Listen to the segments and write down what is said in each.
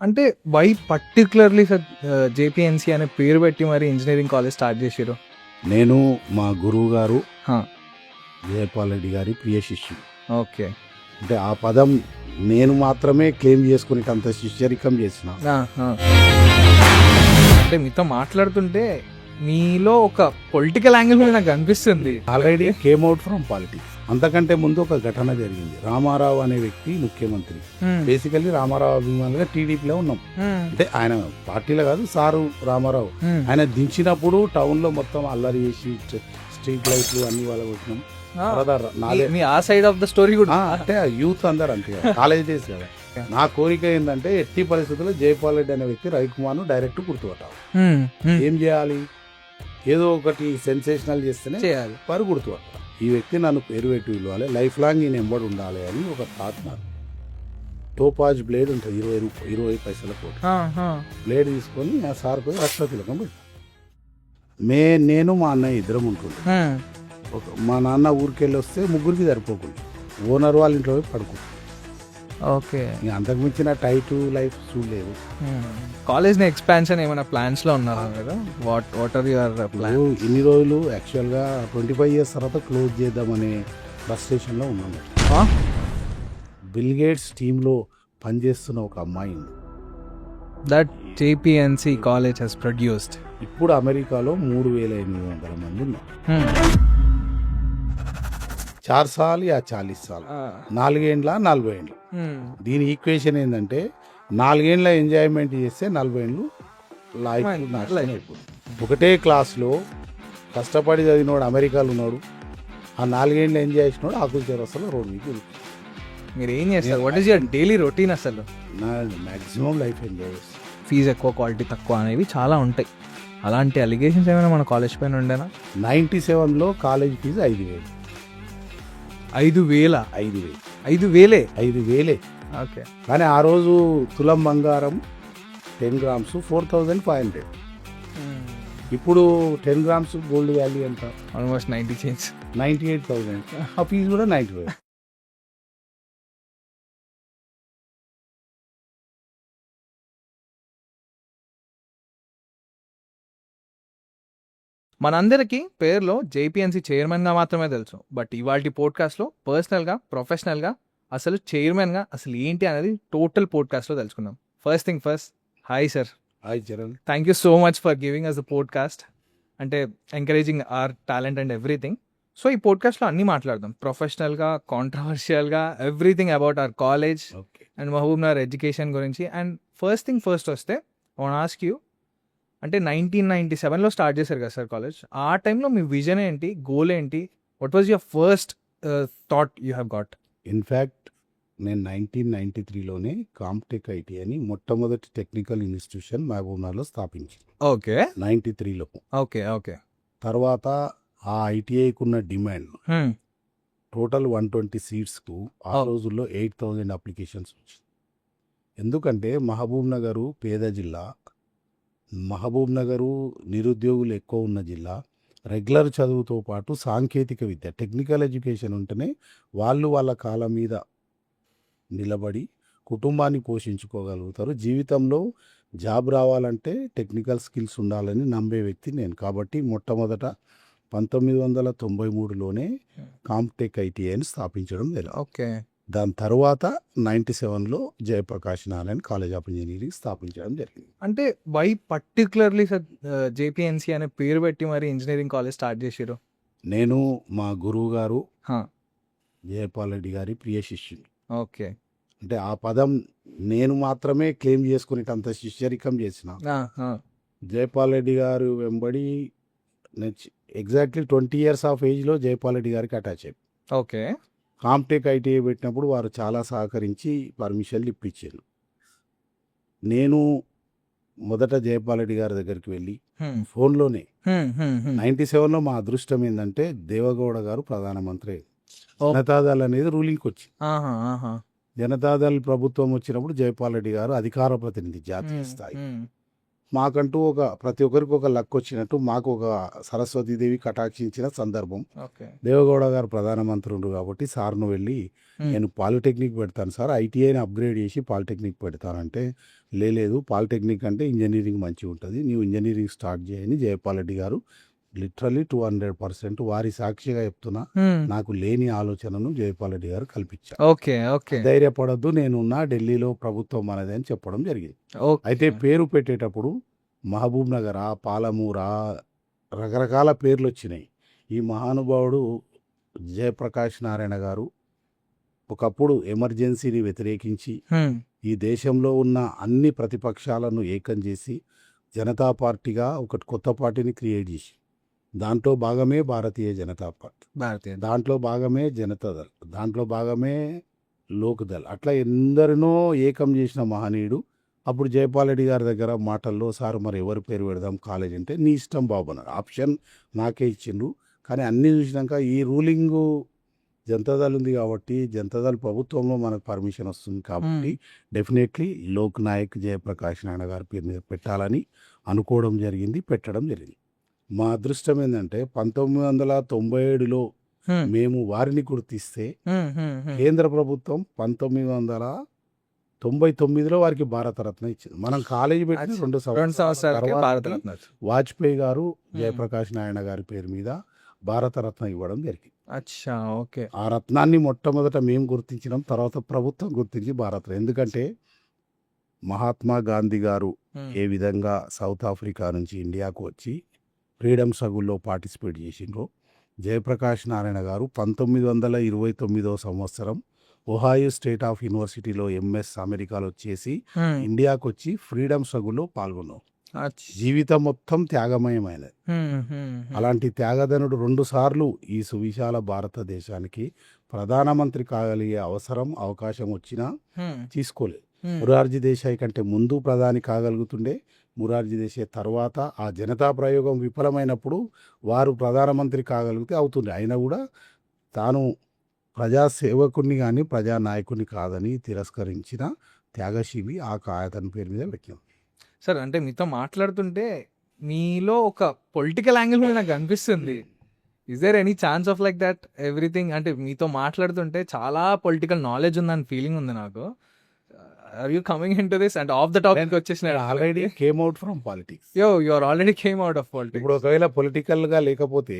అంటే why particularly sir JPNC అనే పేరు పెట్టి మరి ఇంజనీరింగ్ కాలేజ్ స్టార్ట్ చేసారు? నేను మా గురువు గారు జయపాల్ రెడ్డి గారి ప్రియ శిష్యుడు. ఓకే. అంటే ఆ పదం నేను మాత్రమే క్లెయిమ్ చేసుకునేటంత శిష్యరికం చేసిన. అంటే మీతో మాట్లాడుతుంటే మీలో ఒక పొలిటికల్ యాంగిల్ కూడా నాకు అనిపిస్తుంది. Already came out from politics. అంతకంటే ముందు ఒక ఘటన జరిగింది. రామారావు అనే వ్యక్తి ముఖ్యమంత్రి. బేసికల్లీ రామారావు అభిమానులుగా టీడీపీలో ఉన్నాం. అంటే ఆయన పార్టీలో కాదు, సారు రామారావు. ఆయన దించినప్పుడు టౌన్ లో మొత్తం అల్లరి చేసి స్ట్రీట్ లైట్లు అన్ని వాళ్ళ కొట్టినాం. మీ ఆ సైడ్ ఆఫ్ ద స్టోరీ కూడా అంటే యూత్ అందరు అంతే కాలేజ్ డేస్ కదా. నా కోరిక ఏంటంటే ఎట్టి పరిస్థితుల్లో జయపాల్ రెడ్డి అనే వ్యక్తి రవికుమార్ ను డైరెక్ట్ గుర్తుపట్టాలి. ఏం చేయాలి? ఏదో ఒకటి సెన్సేషనల్ చేస్తేనే చేయాలి, పరు గుర్తుపట్టాలి. ఈ వ్యక్తి నన్ను పేరు పెట్టి పిలవాలి, లైఫ్ లాంగ్ ఈయన ఎంబడి ఉండాలి అని ఒక థాట్ నాకు. టోపాజ్ బ్లేడ్ ఉంటుంది, 20 పైసల కోటి బ్లేడ్ తీసుకొని ఆ సార్ పోయి రక్త తిలకం పెట్టాను. నేను మా అన్నయ్య ఇద్దరం ఉంటుండే. మా నాన్న ఊరికెళ్ళి వస్తే ముగ్గురికి సరిపోకుండా ఓనర్ వాళ్ళ ఇంట్లో పోయి పడుకుంటాం. ఓకే. అంతకు మించిన టైట్ లైఫ్ చూడలేదు. కాలేజ్ ఎక్స్పాన్షన్ ఏమైనా ప్లాన్స్ లో ఉన్నారా కదా? What are your plan? ఇన్ని రోజులు యాక్చువల్గా 25 years తర్వాత క్లోజ్ చేద్దామనే ఫ్రస్ట్రేషన్లో ఉన్నాము. బిల్ గేట్స్ టీంలో పనిచేస్తున్న ఒక అమ్మాయి that JPNC college Hess produced. ఇప్పుడు అమెరికాలో 3,800 మంది ఉన్నారు. 4 साल या 40 साल, 4 ఏండ్ల 40 ఏండ్లు. దీని ఈక్వేషన్ ఏంటంటే 4 ఏండ్ల ఎంజాయ్మెంట్ చేస్తే 40 ఏండ్లు లైఫ్ నాశనం అయిపోతుంది. ఒకటే క్లాస్లో కష్టపడి చదివినోడు అమెరికాలో ఉన్నాడు, ఆ 4 ఏండ్లు ఎంజాయ్ చేసినోడు ఆకుల చౌరస్తాలో రోడ్ మీకు. మీరు ఏం చేస్తారు? What is your daily routine? అసలు నా మ్యాక్సిమం లైఫ్ ఎంజాయ్ చేస్తాను. ఫీజు ఎక్కువ, క్వాలిటీ తక్కువ అనేవి చాలా ఉంటాయి. అలాంటి అలిగేషన్స్ ఏమైనా మన కాలేజ్ పైన ఉండేనా? 97లో కాలేజ్ ఫీజు 5,000. 5,000? 5,000. 5,000. ఓకే. కానీ ఆ రోజు తులం బంగారం 10 grams 4,500. ఇప్పుడు 10 grams గోల్డ్ వాల్యూ ఎంత? Almost 90 change, 98,000. ఆ ఫీజు కూడా 90,000. మనందరికీ పేరులో జేపీఎన్సీ చైర్మన్గా మాత్రమే తెలుసు. బట్ ఇవాళ పోడ్కాస్ట్లో పర్సనల్గా, ప్రొఫెషనల్గా అసలు చైర్మన్గా అసలు ఏంటి అనేది టోటల్ పోడ్కాస్ట్లో తెలుసుకుందాం. First thing first, hi sir. Hi Charan. Thank you so much for giving us the podcast, అంటే encouraging our talent and everything. So ఈ పోడ్కాస్ట్లో అన్నీ మాట్లాడదాం, ప్రొఫెషనల్గా, కాంట్రవర్షియల్గా, everything about our college and Mahabubnagar education గురించి. అండ్ ఫస్ట్ థింగ్ ఫస్ట్ వస్తే I want ask you, అంటే 1997లో స్టార్ట్ చేశారు కదా సార్ కాలేజ్. ఆ టైంలో మీ విజన్ ఏంటి, గోల్ ఏంటి? What was your first thought you have got? In fact నేను 1993లోనే కాంప్టెక్ ఐటీ అని మొట్టమొదటి టెక్నికల్ ఇన్స్టిట్యూషన్ మహబూబ్నగర్లో స్థాపించింది. ఓకే. 93లో. ఓకే. ఓకే. తర్వాత ఆ ఐటీఐకి ఉన్న డిమాండ్ టోటల్ 120 సీట్స్కు ఆ రోజుల్లో 8,000 అప్లికేషన్స్ వచ్చింది. ఎందుకంటే మహబూబ్ నగరు పేద జిల్లా, మహబూబ్ నగరు నిరుద్యోగులు ఎక్కువ ఉన్న జిల్లా. రెగ్యులర్ చదువుతో పాటు సాంకేతిక విద్య, టెక్నికల్ ఎడ్యుకేషన్ ఉంటేనే వాళ్ళు వాళ్ళ కాళ్ళ మీద నిలబడి కుటుంబాన్ని పోషించుకోగలుగుతారు. జీవితంలో జాబ్ రావాలంటే టెక్నికల్ స్కిల్స్ ఉండాలని నమ్మే వ్యక్తి నేను. కాబట్టి మొట్టమొదట 1993లోనే కాంప్టెక్ ఐటీఐని స్థాపించడం జరిగింది. ఓకే. దాని తర్వాత 97లో Jayaprakash Narayan college of engineering స్థాపించడం జరిగింది. అంటే వై పర్టికులర్లీ సార్ జేపీఎన్సీ అనే పేరు పెట్టి మరి ఇంజనీరింగ్ కాలేజ్ స్టార్ట్ చేసారు? నేను మా గురువు గారు జయపాల్ రెడ్డి గారి ప్రియ శిష్యుడు. ఓకే. అంటే ఆ పదం నేను మాత్రమే క్లెయిమ్ చేసుకునేటంత శిష్యరికం చేసిన. జయపాల్ రెడ్డి గారు వెంబడి ఎగ్జాక్ట్లీ 20 years ఆఫ్ ఏజ్లో జయపాల్ రెడ్డి గారికి అటాచ్ అయ్యి. ఓకే. కాంప్టెక్ ఐటీఐ పెట్టినప్పుడు వారు చాలా సహకరించి పర్మిషన్లు ఇప్పించారు. నేను మొదట జయపాల్ రెడ్డి గారి దగ్గరికి వెళ్ళి ఫోన్లోనే 97లో మా అదృష్టం ఏంటంటే దేవగౌడ గారు ప్రధానమంత్రి, జనతాదళ్ అనేది రూలింగ్కి వచ్చింది. జనతాదళ్ ప్రభుత్వం వచ్చినప్పుడు జయపాల్ రెడ్డి గారు అధికార ప్రతినిధి జాతీయ స్థాయి. మాకంటూ ప్రతి ఒక్కరికి ఒక లక్ వచ్చినట్టు మాకు ఒక సరస్వతీదేవి కటాక్షించిన సందర్భం. ఓకే. దేవగౌడ గారు ప్రధానమంత్రి ఉండు కాబట్టి సార్ను వెళ్ళి నేను పాలిటెక్నిక్ పెడతాను సార్, ఐటీఐని అప్గ్రేడ్ చేసి పాలిటెక్నిక్ పెడతానంటే, లేదు పాలిటెక్నిక్ అంటే ఇంజనీరింగ్ మంచిగా ఉంటుంది, నీవు ఇంజనీరింగ్ స్టార్ట్ చేయని జయపాల్ రెడ్డి గారు లిటరల్లీ 200% వారి సాక్షిగా చెప్తున్నా, నాకు లేని ఆలోచనను జయపాల్ రెడ్డి గారు కల్పించారు. ఓకే. ఓకే. ధైర్యపడద్దు, నేనున్నా ఢిల్లీలో ప్రభుత్వం మనది అని చెప్పడం జరిగింది. అయితే ఓకే. పేరు పెట్టేటప్పుడు మహబూబ్ నగరా, పాలమూరా, రకరకాల పేర్లు వచ్చినాయి. ఈ మహానుభావుడు జయప్రకాష్ నారాయణ గారు ఒకప్పుడు ఎమర్జెన్సీని వ్యతిరేకించి ఈ దేశంలో ఉన్న అన్ని ప్రతిపక్షాలను ఏకం చేసి జనతా పార్టీగా ఒకటి కొత్త పార్టీని క్రియేట్ చేసి, దాంట్లో భాగమే భారతీయ జనతా పార్టీ, భారతీయ దాంట్లో భాగమే జనతాదళ్, దాంట్లో భాగమే లోక్దళ్, అట్లా ఎందరినో ఏకం చేసిన మహనీయుడు. అప్పుడు జయపాల్ రెడ్డి గారి దగ్గర మాటల్లో, సార్ మరి ఎవరి పేరు పెడదాం కాలేజ్ అంటే, నీ ఇష్టం బాబు అన్నారు. ఆప్షన్ నాకే ఇచ్చిండ్రు. కానీ అన్నీ చూసినాక ఈ రూలింగ్ జనతాదళ్ ఉంది కాబట్టి, జనతాదళ్ ప్రభుత్వంలో మనకు పర్మిషన్ వస్తుంది కాబట్టి డెఫినెట్లీ లోక్ నాయక్ జయప్రకాష్ నారాయణ గారి పేరు మీద పెట్టాలని అనుకోవడం జరిగింది, పెట్టడం జరిగింది. మా అదృష్టం ఏంటంటే 1997లో మేము వారిని గుర్తిస్తే కేంద్ర ప్రభుత్వం 1999లో వారికి భారతరత్న ఇచ్చింది. మనం కాలేజీ పెట్టిన 2 సంవత్సరాల తర్వాత వాజ్పేయి గారు జయప్రకాష్ నారాయణ గారి పేరు మీద భారతరత్న ఇవ్వడం జరిగింది. అచ్చా. ఓకే. ఆ రత్నాన్ని మొట్టమొదట మేము గుర్తించినాం, తర్వాత ప్రభుత్వం గుర్తించి భారతరత్న. ఎందుకంటే మహాత్మా గాంధీ గారు ఏ విధంగా సౌత్ ఆఫ్రికా నుంచి ఇండియాకు వచ్చి ఫ్రీడమ్ స్ట్రగుల్లో పార్టిసిపేట్ చేసిండ్రో, జయప్రకాష్ నారాయణ గారు 1929వ సంవత్సరం ఒహాయో స్టేట్ ఆఫ్ యూనివర్సిటీలో ఎంఎస్ అమెరికాలో చేసి ఇండియాకు వచ్చి ఫ్రీడమ్ స్ట్రగుల్లో పాల్గొన్నాం. జీవితం మొత్తం త్యాగమయమైనది. అలాంటి త్యాగధనుడు 2 సార్లు ఈ సువిశాల భారతదేశానికి ప్రధానమంత్రి కాగలిగే అవకాశం వచ్చినా తీసుకోలేదు. మురార్జీ దేశాయ్ కంటే ముందు ప్రధాని కాగలుగుతుండే, మురార్జీ దేశాయ్ తర్వాత ఆ జనతా ప్రయోగం విఫలమైనప్పుడు వారు ప్రధానమంత్రి కాగలిగితే అవుతుండే. అయినా కూడా తాను ప్రజాసేవకుని కానీ ప్రజానాయకుని కాదని తిరస్కరించిన త్యాగశీలి ఆ అతని పేరు మీద పెట్టినాం. సార్, అంటే మీతో మాట్లాడుతుంటే మీలో ఒక పొలిటికల్ యాంగిల్ మీద నాకు అనిపిస్తుంది. Is there any chance of like that everything? అంటే మీతో మాట్లాడుతుంటే చాలా పొలిటికల్ నాలెడ్జ్ ఉందని ఫీలింగ్ ఉంది నాకు. Are you coming in to this and of the topic వచ్చేసిన already came out from politics. You are already came out of politics. ఇప్పుడు ఒకవేళ పొలిటికల్ గా లేకపోతే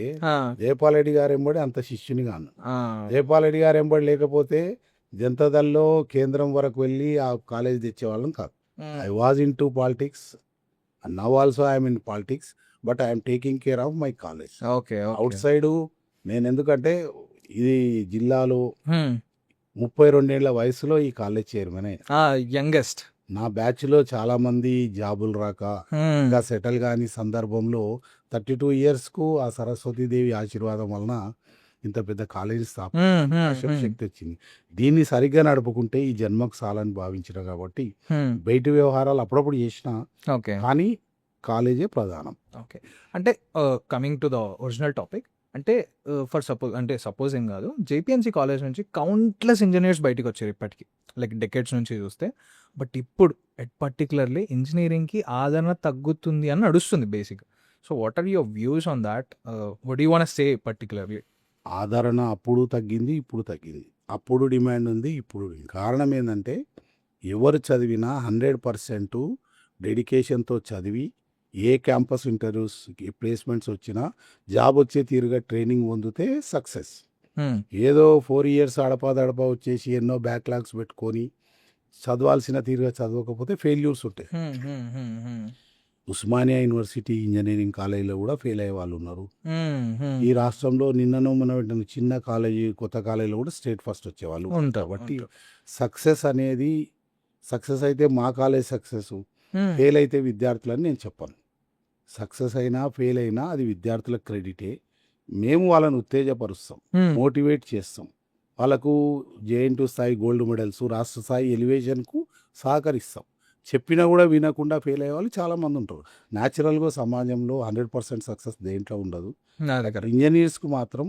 జయపాల్ రెడ్డి గారు ఎంబడి అంత శిష్యుని గాను, జయపాల్ రెడ్డి గారు ఎంబడి లేకపోతే జనతాదళ్లో కేంద్రం వరకు వెళ్ళి ఆ కాలేజ్ తెచ్చేవాళ్ళం కాదు. I was into politics and now also I am in politics, but I am taking care of my college. Okay. Outside నేను ఎందుకంటే ఇది జిల్లాలో 32 ఏళ్ల వయసులో ఈ కాలేజ్ చైర్మన్. యంగెస్ట్. నా బ్యాచ్ లో చాలా మంది జాబులు రాక ఇంకా సెటిల్ కాని సందర్భంలో 32 years కు ఆ సరస్వతీదేవి ఆశీర్వాదం వలన ఇంత పెద్ద కాలేజీ శక్తి వచ్చింది. దీన్ని సరిగ్గా నడుపుకుంటే ఈ జన్మకు సాలని భావించిన కాబట్టి బయట వ్యవహారాలు అప్పుడప్పుడు చేసిన, కానీ కాలేజే ప్రధానం. ఓకే. అంటే coming to the original topic, అంటే సపోజ్ ఏం కాదు, జేపీఎన్సీ కాలేజ్ నుంచి కౌంట్లెస్ ఇంజనీర్స్ బయటకు వచ్చారు ఇప్పటికి, లైక్ డెకేడ్స్ నుంచి చూస్తే. బట్ ఇప్పుడు పర్టికులర్లీ ఇంజనీరింగ్కి ఆదరణ తగ్గుతుంది అని నడుస్తుంది basic. So what are your views on that? What you want to say particularly? ఆదరణ అప్పుడు తగ్గింది, ఇప్పుడు తగ్గింది. అప్పుడు డిమాండ్ ఉంది, ఇప్పుడు. కారణం ఏంటంటే ఎవరు చదివినా 100% డెడికేషన్తో చదివి ఏ క్యాంపస్ ఇంటర్వ్యూస్ ప్లేస్మెంట్స్ వచ్చినా జాబ్ వచ్చే తీరుగా ట్రైనింగ్ పొందితే సక్సెస్. ఏదో 4 years అడపా వచ్చేసి ఎన్నో బ్యాక్లాగ్స్ పెట్టుకొని చదవాల్సిన తీరుగా చదవకపోతే ఫెయిల్యూర్స్ ఉంటాయి. ఉస్మానియా యూనివర్సిటీ ఇంజనీరింగ్ కాలేజీలో కూడా ఫెయిల్ అయ్యే వాళ్ళు ఉన్నారు. ఈ రాష్ట్రంలో నిన్నను మన చిన్న కాలేజీ, కొత్త కాలేజీలో కూడా స్టేట్ ఫస్ట్ వచ్చేవాళ్ళు ఉంటారు. కాబట్టి సక్సెస్ అనేది, సక్సెస్ అయితే మా కాలేజ్ సక్సెస్, ఫెయిల్ అయితే విద్యార్థులని నేను చెప్పాను. సక్సెస్ అయినా ఫెయిల్ అయినా అది విద్యార్థుల క్రెడిటే. మేము వాళ్ళని ఉత్తేజపరుస్తాం, మోటివేట్ చేస్తాం. వాళ్ళకు జేఎన్2 స్థాయి గోల్డ్ మెడల్స్, రాష్ట్ర స్థాయి ఎలివేషన్కు సహకరిస్తాం. చెప్పినా కూడా వినకుండా ఫెయిల్ అయ్యే వాళ్ళు చాలామంది ఉంటారు. న్యాచురల్గా సమాజంలో 100% సక్సెస్ దేంట్లో ఉండదు. ఇంజనీర్స్కు మాత్రం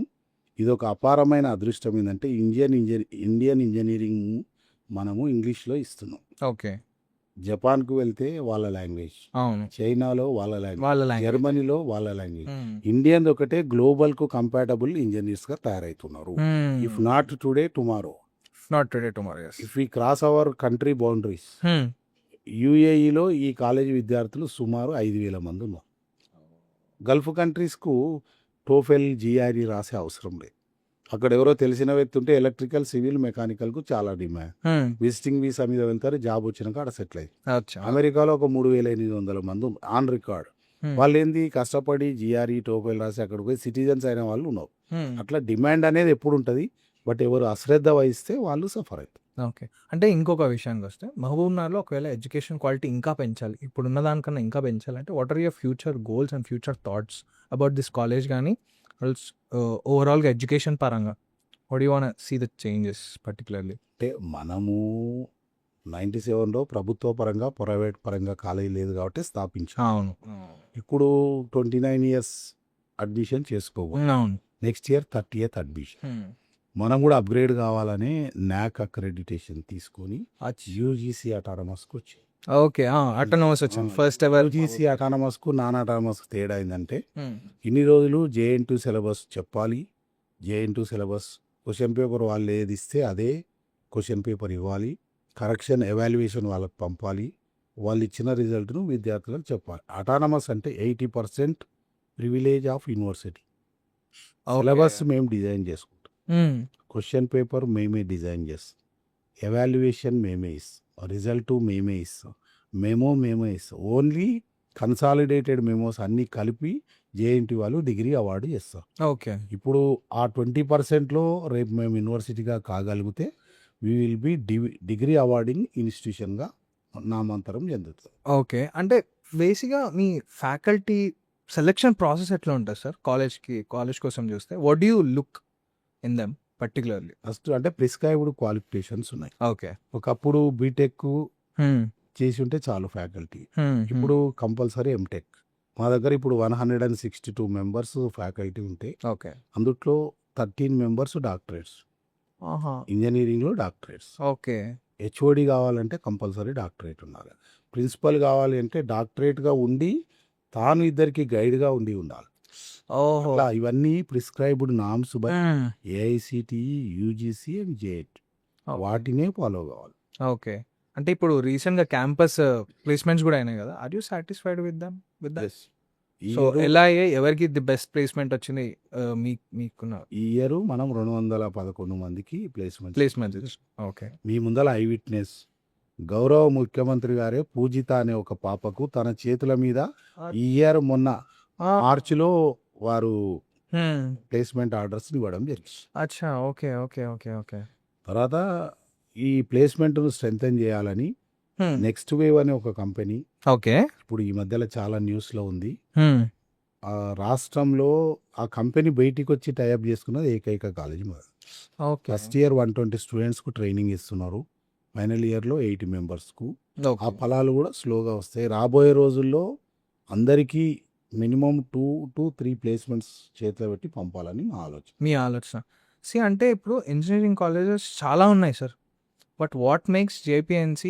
ఇది ఒక అపారమైన అదృష్టం. ఏంటంటే ఇండియన్ ఇంజనీరింగ్ మనము ఇంగ్లీష్లో ఇస్తున్నాం. ఓకే. జపాన్కు వెళ్తే వాళ్ళ లాంగ్వేజ్, అవును. చైనాలో వాళ్ళ లాంగ్వేజ్, వాళ్ళ లాంగ్వేజ్. జర్మనీలో వాళ్ళ లాంగ్వేజ్. ఇండియన్ ఒకటే గ్లోబల్ కు కంపాటబుల్ ఇంజనీర్స్ గా తయారవుతున్నారు. If not today tomorrow, not today tomorrow. If we cross our country boundaries, యుఏఈలో ఈ కాలేజీ విద్యార్థులు సుమారు 5,000 మంది ఉన్నారు. గల్ఫ్ కంట్రీస్కు టోఫెల్ జిఆర్ఈ రాసే అవసరం లేదు. అక్కడ ఎవరో తెలిసిన వ్యక్తి ఉంటే ఎలక్ట్రికల్, సివిల్, మెకానికల్కు చాలా డిమాండ్. విజిటింగ్ వీసా మీద వెళ్తారు, జాబ్ వచ్చినాక అక్కడ సెటిల్ అయ్యి. అమెరికాలో ఒక 3,800 మంది ఆన్ రికార్డ్. వాళ్ళు ఏంది కష్టపడి జిఆర్ఈ, టోఫెల్ రాసి అక్కడికి పోయి సిటిజన్స్ అయిన వాళ్ళు ఉన్నారు. అట్లా డిమాండ్ అనేది ఎప్పుడు ఉంటుంది, బట్ ఎవరు అశ్రద్ధ వహిస్తే వాళ్ళు సఫర్ అవుతారు. ఓకే. అంటే ఇంకొక విషయానికి వస్తే మహబూబ్నగర్లో ఒకవేళ ఎడ్యుకేషన్ క్వాలిటీ ఇంకా పెంచాలి, ఇప్పుడున్న దానికన్నా ఇంకా పెంచాలంటే what are your future goals and future thoughts about this college కానీ ఓవరాల్గా ఎడ్యుకేషన్ పరంగా what you want see the changes particularly? అంటే మనము 97లో ప్రభుత్వ పరంగా ప్రైవేట్ పరంగా కాలేజీ లేదు కాబట్టి స్థాపించాం. అవును. ఇప్పుడు 29 ఇయర్స్ అడ్మిషన్ చేసుకోవాలి. అవును. Next year 30th admission. మనం కూడా అప్గ్రేడ్ కావాలని నాక్ అక్రెడిటేషన్ తీసుకొని యూజీసీ అటానమస్కి వచ్చి. ఓకే. అటానమస్ వచ్చింది ఫస్ట్ ఎవర్. యూజీసీ అటానమస్కు నాన్ అటానమస్కు తేడా ఏంటంటే ఇన్ని రోజులు JN2 సిలబస్ చెప్పాలి, JN2 సిలబస్ క్వశ్చన్ పేపర్ వాళ్ళు ఏది ఇస్తే అదే క్వశ్చన్ పేపర్ ఇవ్వాలి, కరెక్షన్ ఎవాల్యుయేషన్ వాళ్ళకి పంపాలి, వాళ్ళు ఇచ్చిన రిజల్ట్ను విద్యార్థులకు చెప్పాలి. అటానమస్ అంటే 80% ప్రివిలేజ్ ఆఫ్ యూనివర్సిటీ. సిలబస్ మేము డిజైన్ చేసుకుంటాం, క్వశ్చన్ పేపర్ మేమే డిజైన్ చేస్తాం, ఎవాల్యుయేషన్ మేమే ఇస్తాం, రిజల్ట్ మేమే ఇస్తాం, మేమే ఇస్తాం. ఓన్లీ కన్సాలిడేటెడ్ మెమోస్ అన్నీ కలిపి JNT వాళ్ళు డిగ్రీ అవార్డు చేస్తారు. ఓకే. ఇప్పుడు ఆ 20%లో రేపు మేము యూనివర్సిటీగా కాగలిగితే we will be degree awarding ఇన్స్టిట్యూషన్గా నామాంతరం చెందుతుంది. ఓకే. అంటే బేసిక్గా మీ ఫ్యాకల్టీ సెలెక్షన్ ప్రాసెస్ ఎట్లా ఉంటుంది సార్? కాలేజ్ కోసం చూస్తే what do you look in them particularly? First అంటే ప్రిస్క్రైబ్డ్ క్వాలిఫికేషన్స్ ఉన్నాయి. ఓకే. ఒకప్పుడు బీటెక్ చేసి ఉంటే చాలు ఫ్యాకల్టీ, ఇప్పుడు కంపల్సరీ ఎంటెక్. మా దగ్గర ఇప్పుడు 162 మెంబర్స్ ఫ్యాకల్టీ ఉంటే ఓకే, అందుట్లో 13 మెంబర్స్ డాక్టరేట్స్, ఇంజనీరింగ్లో డాక్టరేట్స్. ఓకే. హెచ్ఓడి కావాలంటే కంపల్సరీ డాక్టరేట్ ఉండాలి. ప్రిన్సిపల్ కావాలి అంటే డాక్టరేట్గా ఉండి తాను ఇద్దరికి గైడ్గా ఉండాలి. ఓహో, అట్లా ఇవన్నీ prescribed norms by AICTE, UGC and JET, వాటినే ఫాలో కావాలి. ఓకే. అంటే ఇప్పుడు రీసెంట్గా క్యాంపస్ ప్లేస్మెంట్స్ కూడా అయినాయి కదా, are you satisfied with them? So ఎలా ఎవరికి ది బెస్ట్ ప్లేస్మెంట్ వచ్చింది మీకున్న? ఈ ఇయర్ మనం 211 మందికి ప్లేస్మెంట్. ఓకే. మీ ముందర ఐ విట్నెస్ గౌరవ ముఖ్యమంత్రి గారే పూజిత అనే ఒక పాపకు తన చేతుల మీద ఈ ఇయర్ మొన్న మార్చిలో వారు ప్లేస్మెంట్ ఆర్డర్స్ ఇవ్వడం జరిగింది. అచ్చా, ఓకే ఓకే ఓకే ఓకే. తర్వాత ఈ ప్లేస్మెంట్ను స్ట్రెంథెన్ చేయాలని నెక్స్ట్ వేవ్ అనే ఒక కంపెనీ, ఓకే, ఇప్పుడు ఈ మధ్యలో చాలా న్యూస్లో ఉంది. ఆ రాష్ట్రంలో ఆ కంపెనీ బయటికి వచ్చి టైఅప్ చేసుకున్నది ఏకైక కాలేజీ. ఫస్ట్ ఇయర్ 120 స్టూడెంట్స్కు ట్రైనింగ్ ఇస్తున్నారు, ఫైనల్ ఇయర్లో 80 మెంబర్స్కు. ఆ ఫలాలు కూడా స్లోగా వస్తాయి. రాబోయే రోజుల్లో అందరికీ మినిమం 2 to 3 ప్లేస్మెంట్స్ చేతిలో పెట్టి పంపాలని మీ ఆలోచన. అంటే ఇప్పుడు ఇంజనీరింగ్ కాలేజెస్ చాలా ఉన్నాయి sir, but what makes JPNC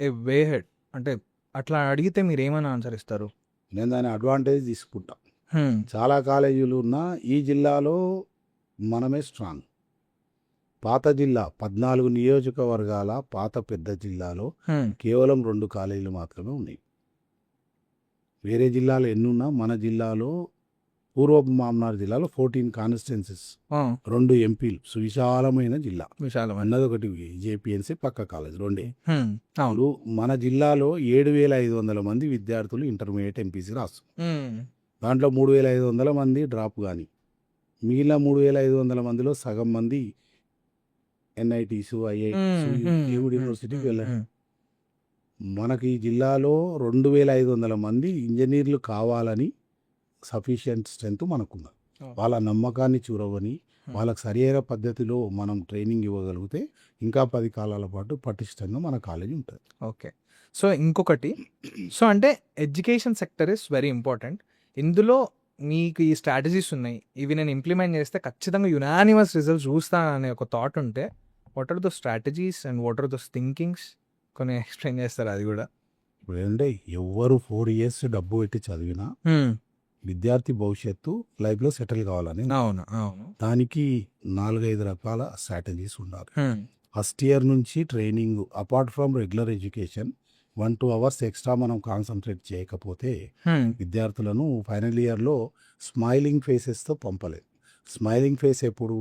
A way head? అంటే అట్లా అడిగితే మీరు ఏమైనా ఆన్సర్ ఇస్తారు? నేను దాని అడ్వాంటేజ్ తీసుకుంటా. చాలా కాలేజీలు ఉన్నా ఈ జిల్లాలో మనమే స్ట్రాంగ్. పాత జిల్లా 14 నియోజకవర్గాల పాత పెద్ద జిల్లాలో కేవలం 2 కాలేజీలు మాత్రమే ఉన్నాయి. వేరే జిల్లాలో ఎన్నున్నా మన జిల్లాలో పూర్వపు మామనార్ జిల్లాలో 14 కాన్స్టిట్యున్సీస్, 2 ఎంపీలు, సువిశాలమైన జిల్లా. అన్నది ఒకటి JPNC పక్క కాలేజ్, 2. అవును, మన జిల్లాలో 7,500 మంది విద్యార్థులు ఇంటర్మీడియట్ MPC రాస్తున్నారు. దాంట్లో 3,500 మంది డ్రాప్ కానీ, మిగిలిన 3,500 మందిలో సగం మంది NITs, IITs, యూనివర్సిటీకి వెళ్ళారు. మనకి ఈ జిల్లాలో 2,500 మంది ఇంజనీర్లు కావాలని సఫిషియంట్ స్ట్రెంత్ మనకుంది. వాళ్ళ నమ్మకాన్ని చూరవని వాళ్ళకి సరైన పద్ధతిలో మనం ట్రైనింగ్ ఇవ్వగలిగితే ఇంకా 10 కాలాల పాటు పటిష్టంగా మన కాలేజీ ఉంటుంది. ఓకే. సో ఇంకొకటి, సో అంటే education sector is very important. ఇందులో మీకు ఈ స్ట్రాటజీస్ ఉన్నాయి, ఇవి నేను ఇంప్లిమెంట్ చేస్తే ఖచ్చితంగా యునానిమస్ రిజల్ట్స్ చూస్తాను అనే ఒక థాట్ ఉంటే, what are the strategies and what are the thinkings కొన్ని ఎక్స్ప్లెయిన్ చేస్తారు అది కూడా. ఇప్పుడు ఏంటంటే ఎవ్వరు 4 ఇయర్స్ డబ్బు పెట్టి చదివినా విద్యార్థి భవిష్యత్తు లైఫ్లో సెటిల్ కావాలని అవును అవును. దానికి 4-5 రకాల స్ట్రాటజీస్ ఉండాలి. ఫస్ట్ ఇయర్ నుంచి training apart from regular education 1-2 hours extra మనం కాన్సన్ట్రేట్ చేయకపోతే విద్యార్థులను ఫైనల్ ఇయర్లో స్మైలింగ్ ఫేసెస్తో పంపలేదు. స్మైలింగ్ ఫేస్ ఎప్పుడు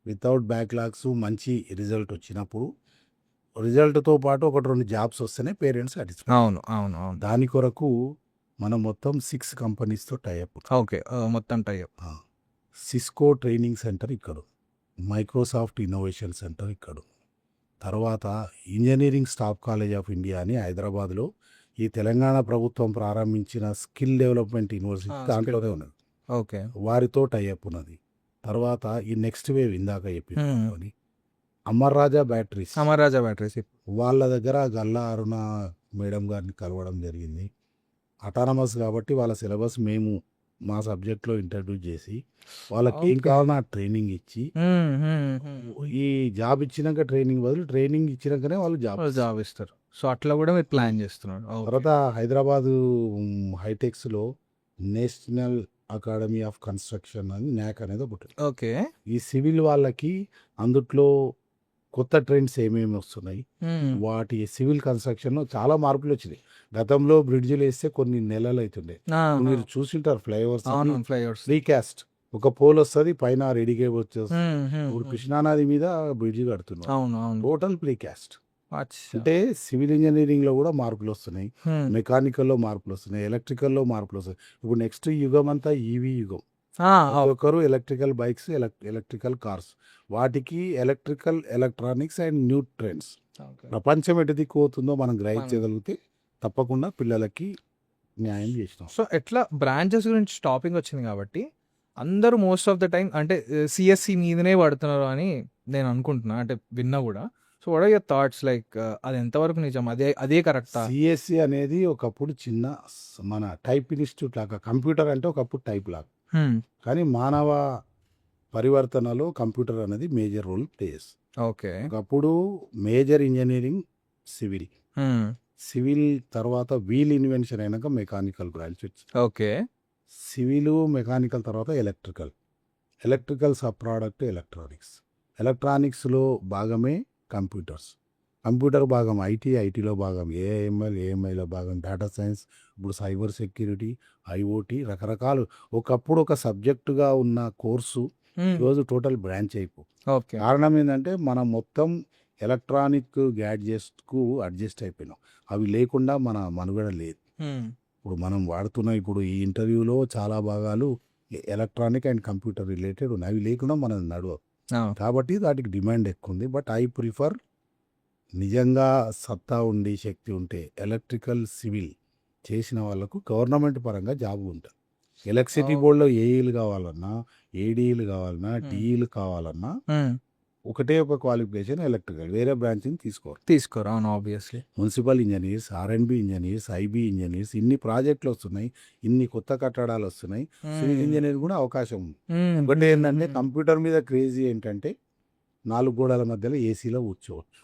వితౌట్ బ్యాక్లాగ్స్ మంచి రిజల్ట్ వచ్చినప్పుడు, రిజల్ట్తో పాటు 1-2 జాబ్స్ వస్తేనే పేరెంట్స్ సాటిస్ఫై. అవును అవును అవును. దాని కొరకు మనం మొత్తం 6 కంపెనీస్తో టైఅప్. ఓకే, మొత్తం టైప్. సిస్కో ట్రైనింగ్ సెంటర్ ఇక్కడ, మైక్రోసాఫ్ట్ ఇన్నోవేషన్ సెంటర్ ఇక్కడ, తర్వాత engineering staff college of India అని హైదరాబాద్లో ఈ తెలంగాణ ప్రభుత్వం ప్రారంభించిన స్కిల్ డెవలప్మెంట్ యూనివర్సిటీ దాంట్లోనే ఉన్నది. ఓకే, వారితో టైఅప్ ఉన్నది. తర్వాత ఈ నెక్స్ట్ వేవ్ ఇందాక చెప్పి అమర్ రాజా బ్యాటరీస్, అమర్రాజా బ్యాటరీస్. వాళ్ళ దగ్గర గల్లా అరుణ మేడం గారిని కలవడం జరిగింది. అటానమస్ కాబట్టి వాళ్ళ సిలబస్ మేము మా సబ్జెక్ట్లో ఇంట్రడ్యూస్ చేసి వాళ్ళకి ఏం కావాలన్నా ట్రైనింగ్ ఇచ్చి, ఈ జాబ్ ఇచ్చినాక ట్రైనింగ్ బదులు ట్రైనింగ్ ఇచ్చినాకనే వాళ్ళు జాబ్ ఇస్తారు. సో అట్లా కూడా మీరు ప్లాన్ చేస్తున్నారు. తర్వాత హైదరాబాదు హైటెక్స్లో నేషనల్ అకాడమీ ఆఫ్ కన్స్ట్రక్షన్ అని న్యాక్ అనేది ఒకటి. ఓకే, ఈ సివిల్ వాళ్ళకి అందుట్లో కొత్త ట్రెండ్స్ ఏమేమి వస్తున్నాయి, వాటి సివిల్ కన్స్ట్రక్షన్లో చాలా మార్పులు వచ్చినాయి. గతంలో బ్రిడ్జిలు వేస్తే కొన్ని నెలలు అవుతుండే, మీరు చూసింటారు ఫ్లైఓవర్స్ ఫ్లైఓవర్స్ రీకాస్ట్, ఒక పోల్ వస్తుంది పైన రెడీగా వచ్చేస్తుంది. ఇప్పుడు కృష్ణానది మీద బ్రిడ్జి కడుతున్నాం, అవును అవును. Total precast. అంటే సివిల్ ఇంజనీరింగ్ లో కూడా మార్పులు వస్తున్నాయి, మెకానికల్లో మార్పులు వస్తున్నాయి, ఎలక్ట్రికల్లో మార్పులు వస్తున్నాయి. ఇప్పుడు నెక్స్ట్ యుగం అంతా ఈవీ యుగం. ఒక్కొక్కరు ఎలక్ట్రికల్ బైక్స్, ఎలక్ట్రికల్ కార్స్, వాటికి electrical, electronics and new trends. ప్రపంచం ఎటు దిక్కుపోతుందో మనం గ్రహించగలిగితే తప్పకుండా పిల్లలకి న్యాయం చేసినాం. సో ఎట్లా బ్రాంచెస్ గురించి టాపిక్ వచ్చింది కాబట్టి అందరూ మోస్ట్ ఆఫ్ ద టైం అంటే సిఎస్సి మీదనే పడుతున్నారు అని నేను అనుకుంటున్నా, అంటే విన్నా కూడా. So what are your thoughts, like అది ఎంతవరకు నిజం, అదే కరెక్టా? సిఎస్సి అనేది ఒకప్పుడు చిన్న మన టైప్ ఇన్స్టిట్యూట్ లాగా, కంప్యూటర్ అంటే ఒకప్పుడు టైప్ లాగా, కానీ మానవ పరివర్తనలో కంప్యూటర్ అనేది మేజర్ రోల్ ప్లే చేస్తుంది. ఓకే, ఒకప్పుడు మేజర్ ఇంజనీరింగ్ సివిల్, సివిల్ తర్వాత వీల్ ఇన్వెన్షన్ అయినాక mechanical branches. Okay, civil mechanical తర్వాత ఎలక్ట్రికల్ సబ్ ప్రోడక్ట్ ఎలక్ట్రానిక్స్లో భాగమే కంప్యూటర్స్, కంప్యూటర్ భాగం ఐటీలో భాగం ఏఎంఐలో భాగం డేటా సైన్స్, ఇప్పుడు సైబర్ సెక్యూరిటీ, ఐఓటీ, రకరకాలు. ఒకప్పుడు ఒక సబ్జెక్టుగా ఉన్న కోర్సు ఈరోజు టోటల్ బ్రాంచ్ అయిపో. కారణం ఏంటంటే మనం మొత్తం ఎలక్ట్రానిక్ గ్యాడ్జెట్స్కు అడ్జస్ట్ అయిపోయినాం, అవి లేకుండా మన మనుగడ లేదు. ఇప్పుడు మనం ఇప్పుడు ఈ ఇంటర్వ్యూలో చాలా భాగాలు ఎలక్ట్రానిక్ అండ్ కంప్యూటర్ రిలేటెడ్ ఉన్నాయి, అవి లేకుండా మనం నడవ. కాబట్టి వాటికి డిమాండ్ ఎక్కువ ఉంది. బట్ ఐ ప్రిఫర్ నిజంగా సత్తా ఉండి శక్తి ఉంటే ఎలక్ట్రికల్ సివిల్ చేసిన వాళ్ళకు గవర్నమెంట్ పరంగా జాబ్ ఉంటుంది. ఎలక్ట్రిసిటీ బోర్డులో ఏఈలు కావాలన్నా, ఏడీలు కావాలన్నా, డిఈలు కావాలన్నా ఒకటే ఒక క్వాలిఫికేషన్ ఎలక్ట్రికల్, వేరే బ్రాంచ్ని తీసుకోరు. అవును, ఆబ్వియస్లీ. మున్సిపల్ ఇంజనీర్స్, ఆర్ఎండ్బి ఇంజనీర్స్, ఐబీ ఇంజనీర్స్, ఇన్ని ప్రాజెక్టులు వస్తున్నాయి, ఇన్ని కొత్త కట్టడాలు వస్తున్నాయి, సివిల్ ఇంజనీర్ కూడా అవకాశం ఉంది. ఒకటి ఏంటంటే కంప్యూటర్ మీద క్రేజీ ఏంటంటే 4 గోడల మధ్యలో ఏసీలో కూర్చోవచ్చు,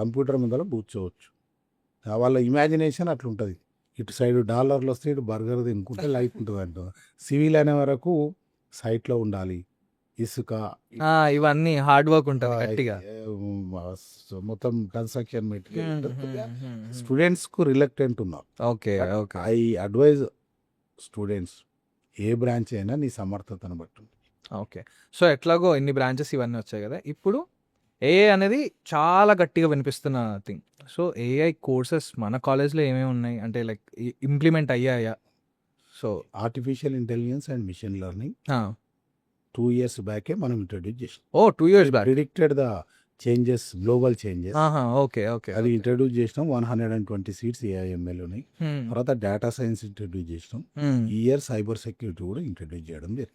కంప్యూటర్ మీద కూర్చోవచ్చు. వాళ్ళ ఇమాజినేషన్ అట్లుంటుంది. ఇటు సైడ్ డాలర్లు వస్తే ఇటు బర్గర్ తినుకుంటే లైఫ్ ఉంటుంది అంట. సివిల్ అనే వరకు సైట్లో ఉండాలి, ఇసుక, ఇవన్నీ హార్డ్ వర్క్ ఉంటుంది గట్టిగా, మొత్తం కన్స్ట్రక్షన్ మెటీరియల్. స్టూడెంట్స్ కు రిలక్టెంట్ ఉన్నారు. ఓకే, ఐ అడ్వైజ్ స్టూడెంట్స్, ఏ బ్రాంచ్ అయినా నీ సమర్థతను బట్టి. ఓకే, సో ఎట్లాగో ఇన్ని బ్రాంచెస్ ఇవన్నీ వచ్చాయి కదా, ఇప్పుడు ఏఐ అనేది చాలా గట్టిగా వినిపిస్తున్న థింగ్. సో ఏఐ కోర్సెస్ మన కాలేజ్లో ఏమేమి ఉన్నాయి, అంటే లైక్ ఇంప్లిమెంట్ అయ్యాయా? So artificial intelligence and machine learning 2 years బ్యాకే మనం ఇంట్రడ్యూస్ చేసాం. 2 years back predicted the changes, global changes. Okay, అది ఇంట్రడ్యూస్ చేసినాం. 120 seats ఏఐఎంఎల్ ఉన్నాయి. తర్వాత డేటా సైన్స్ ఇంట్రడ్యూస్ చేసినాం. ఈ ఇయర్ సైబర్ సెక్యూరిటీ కూడా ఇంట్రడ్యూస్ చేయడం జరిగింది.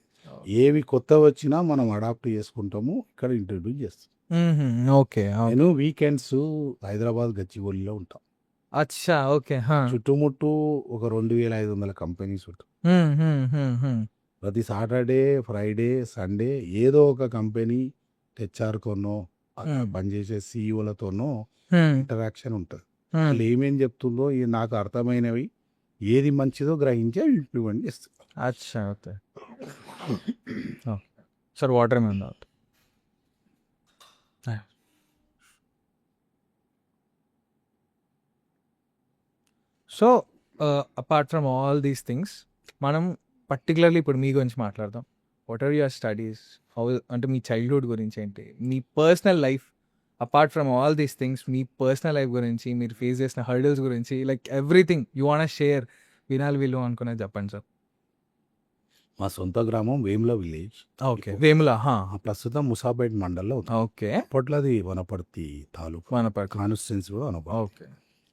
ఏవి కొత్త వచ్చినా మనం అడాప్ట్ చేసుకుంటాము, ఇక్కడ ఇంట్రడ్యూస్ చేస్తాం. ఓకే, నేను వీకెండ్స్ హైదరాబాద్ గచ్చిబౌలిలో ఉంటాం. అచ్చా, ఓకే. చుట్టుముట్టు ఒక 2500 కంపెనీస్ ఉంటాయి. ప్రతి సాటర్డే, ఫ్రైడే, సండే ఏదో ఒక కంపెనీ హెచ్ఆర్ కొనో, అక్కడ పనిచేసే సీఈఓలతోనూ Hmm. ఇంటరాక్షన్ ఉంటుంది. Hmm. వాళ్ళు ఏమేం చెప్తుందో నాకు అర్థమైనవి ఏది మంచిదో గ్రహించి అవి ఇంప్లిమెంట్ చేస్తారు. అచ్చా ఓకే సార్ వాటర్ ఏమైనా తాగుతా so apart from all these things మనం పర్టికులర్లీ ఇప్పుడు మీ గురించి మాట్లాడదాం. What are your studies, how అంటే మీ చైల్డ్హుడ్ గురించి ఏంటి, మీ personal life apart from all these things, మీ పర్సనల్ లైఫ్ గురించి, మీరు ఫేస్ చేసిన హర్డల్స్ గురించి, like everything you want share, వినాలి వీళ్ళు అనుకునేది చెప్పండి సార్. మా సొంత గ్రామం వేముల విలేజ్. ఓకే వేముల ప్రస్తుతం ముసాపేట్ మండల్లో ఉంది. ఓకే అప్పట్లో అది Wanaparthy taluka Wanaparthy constituency Wanaparthy. Okay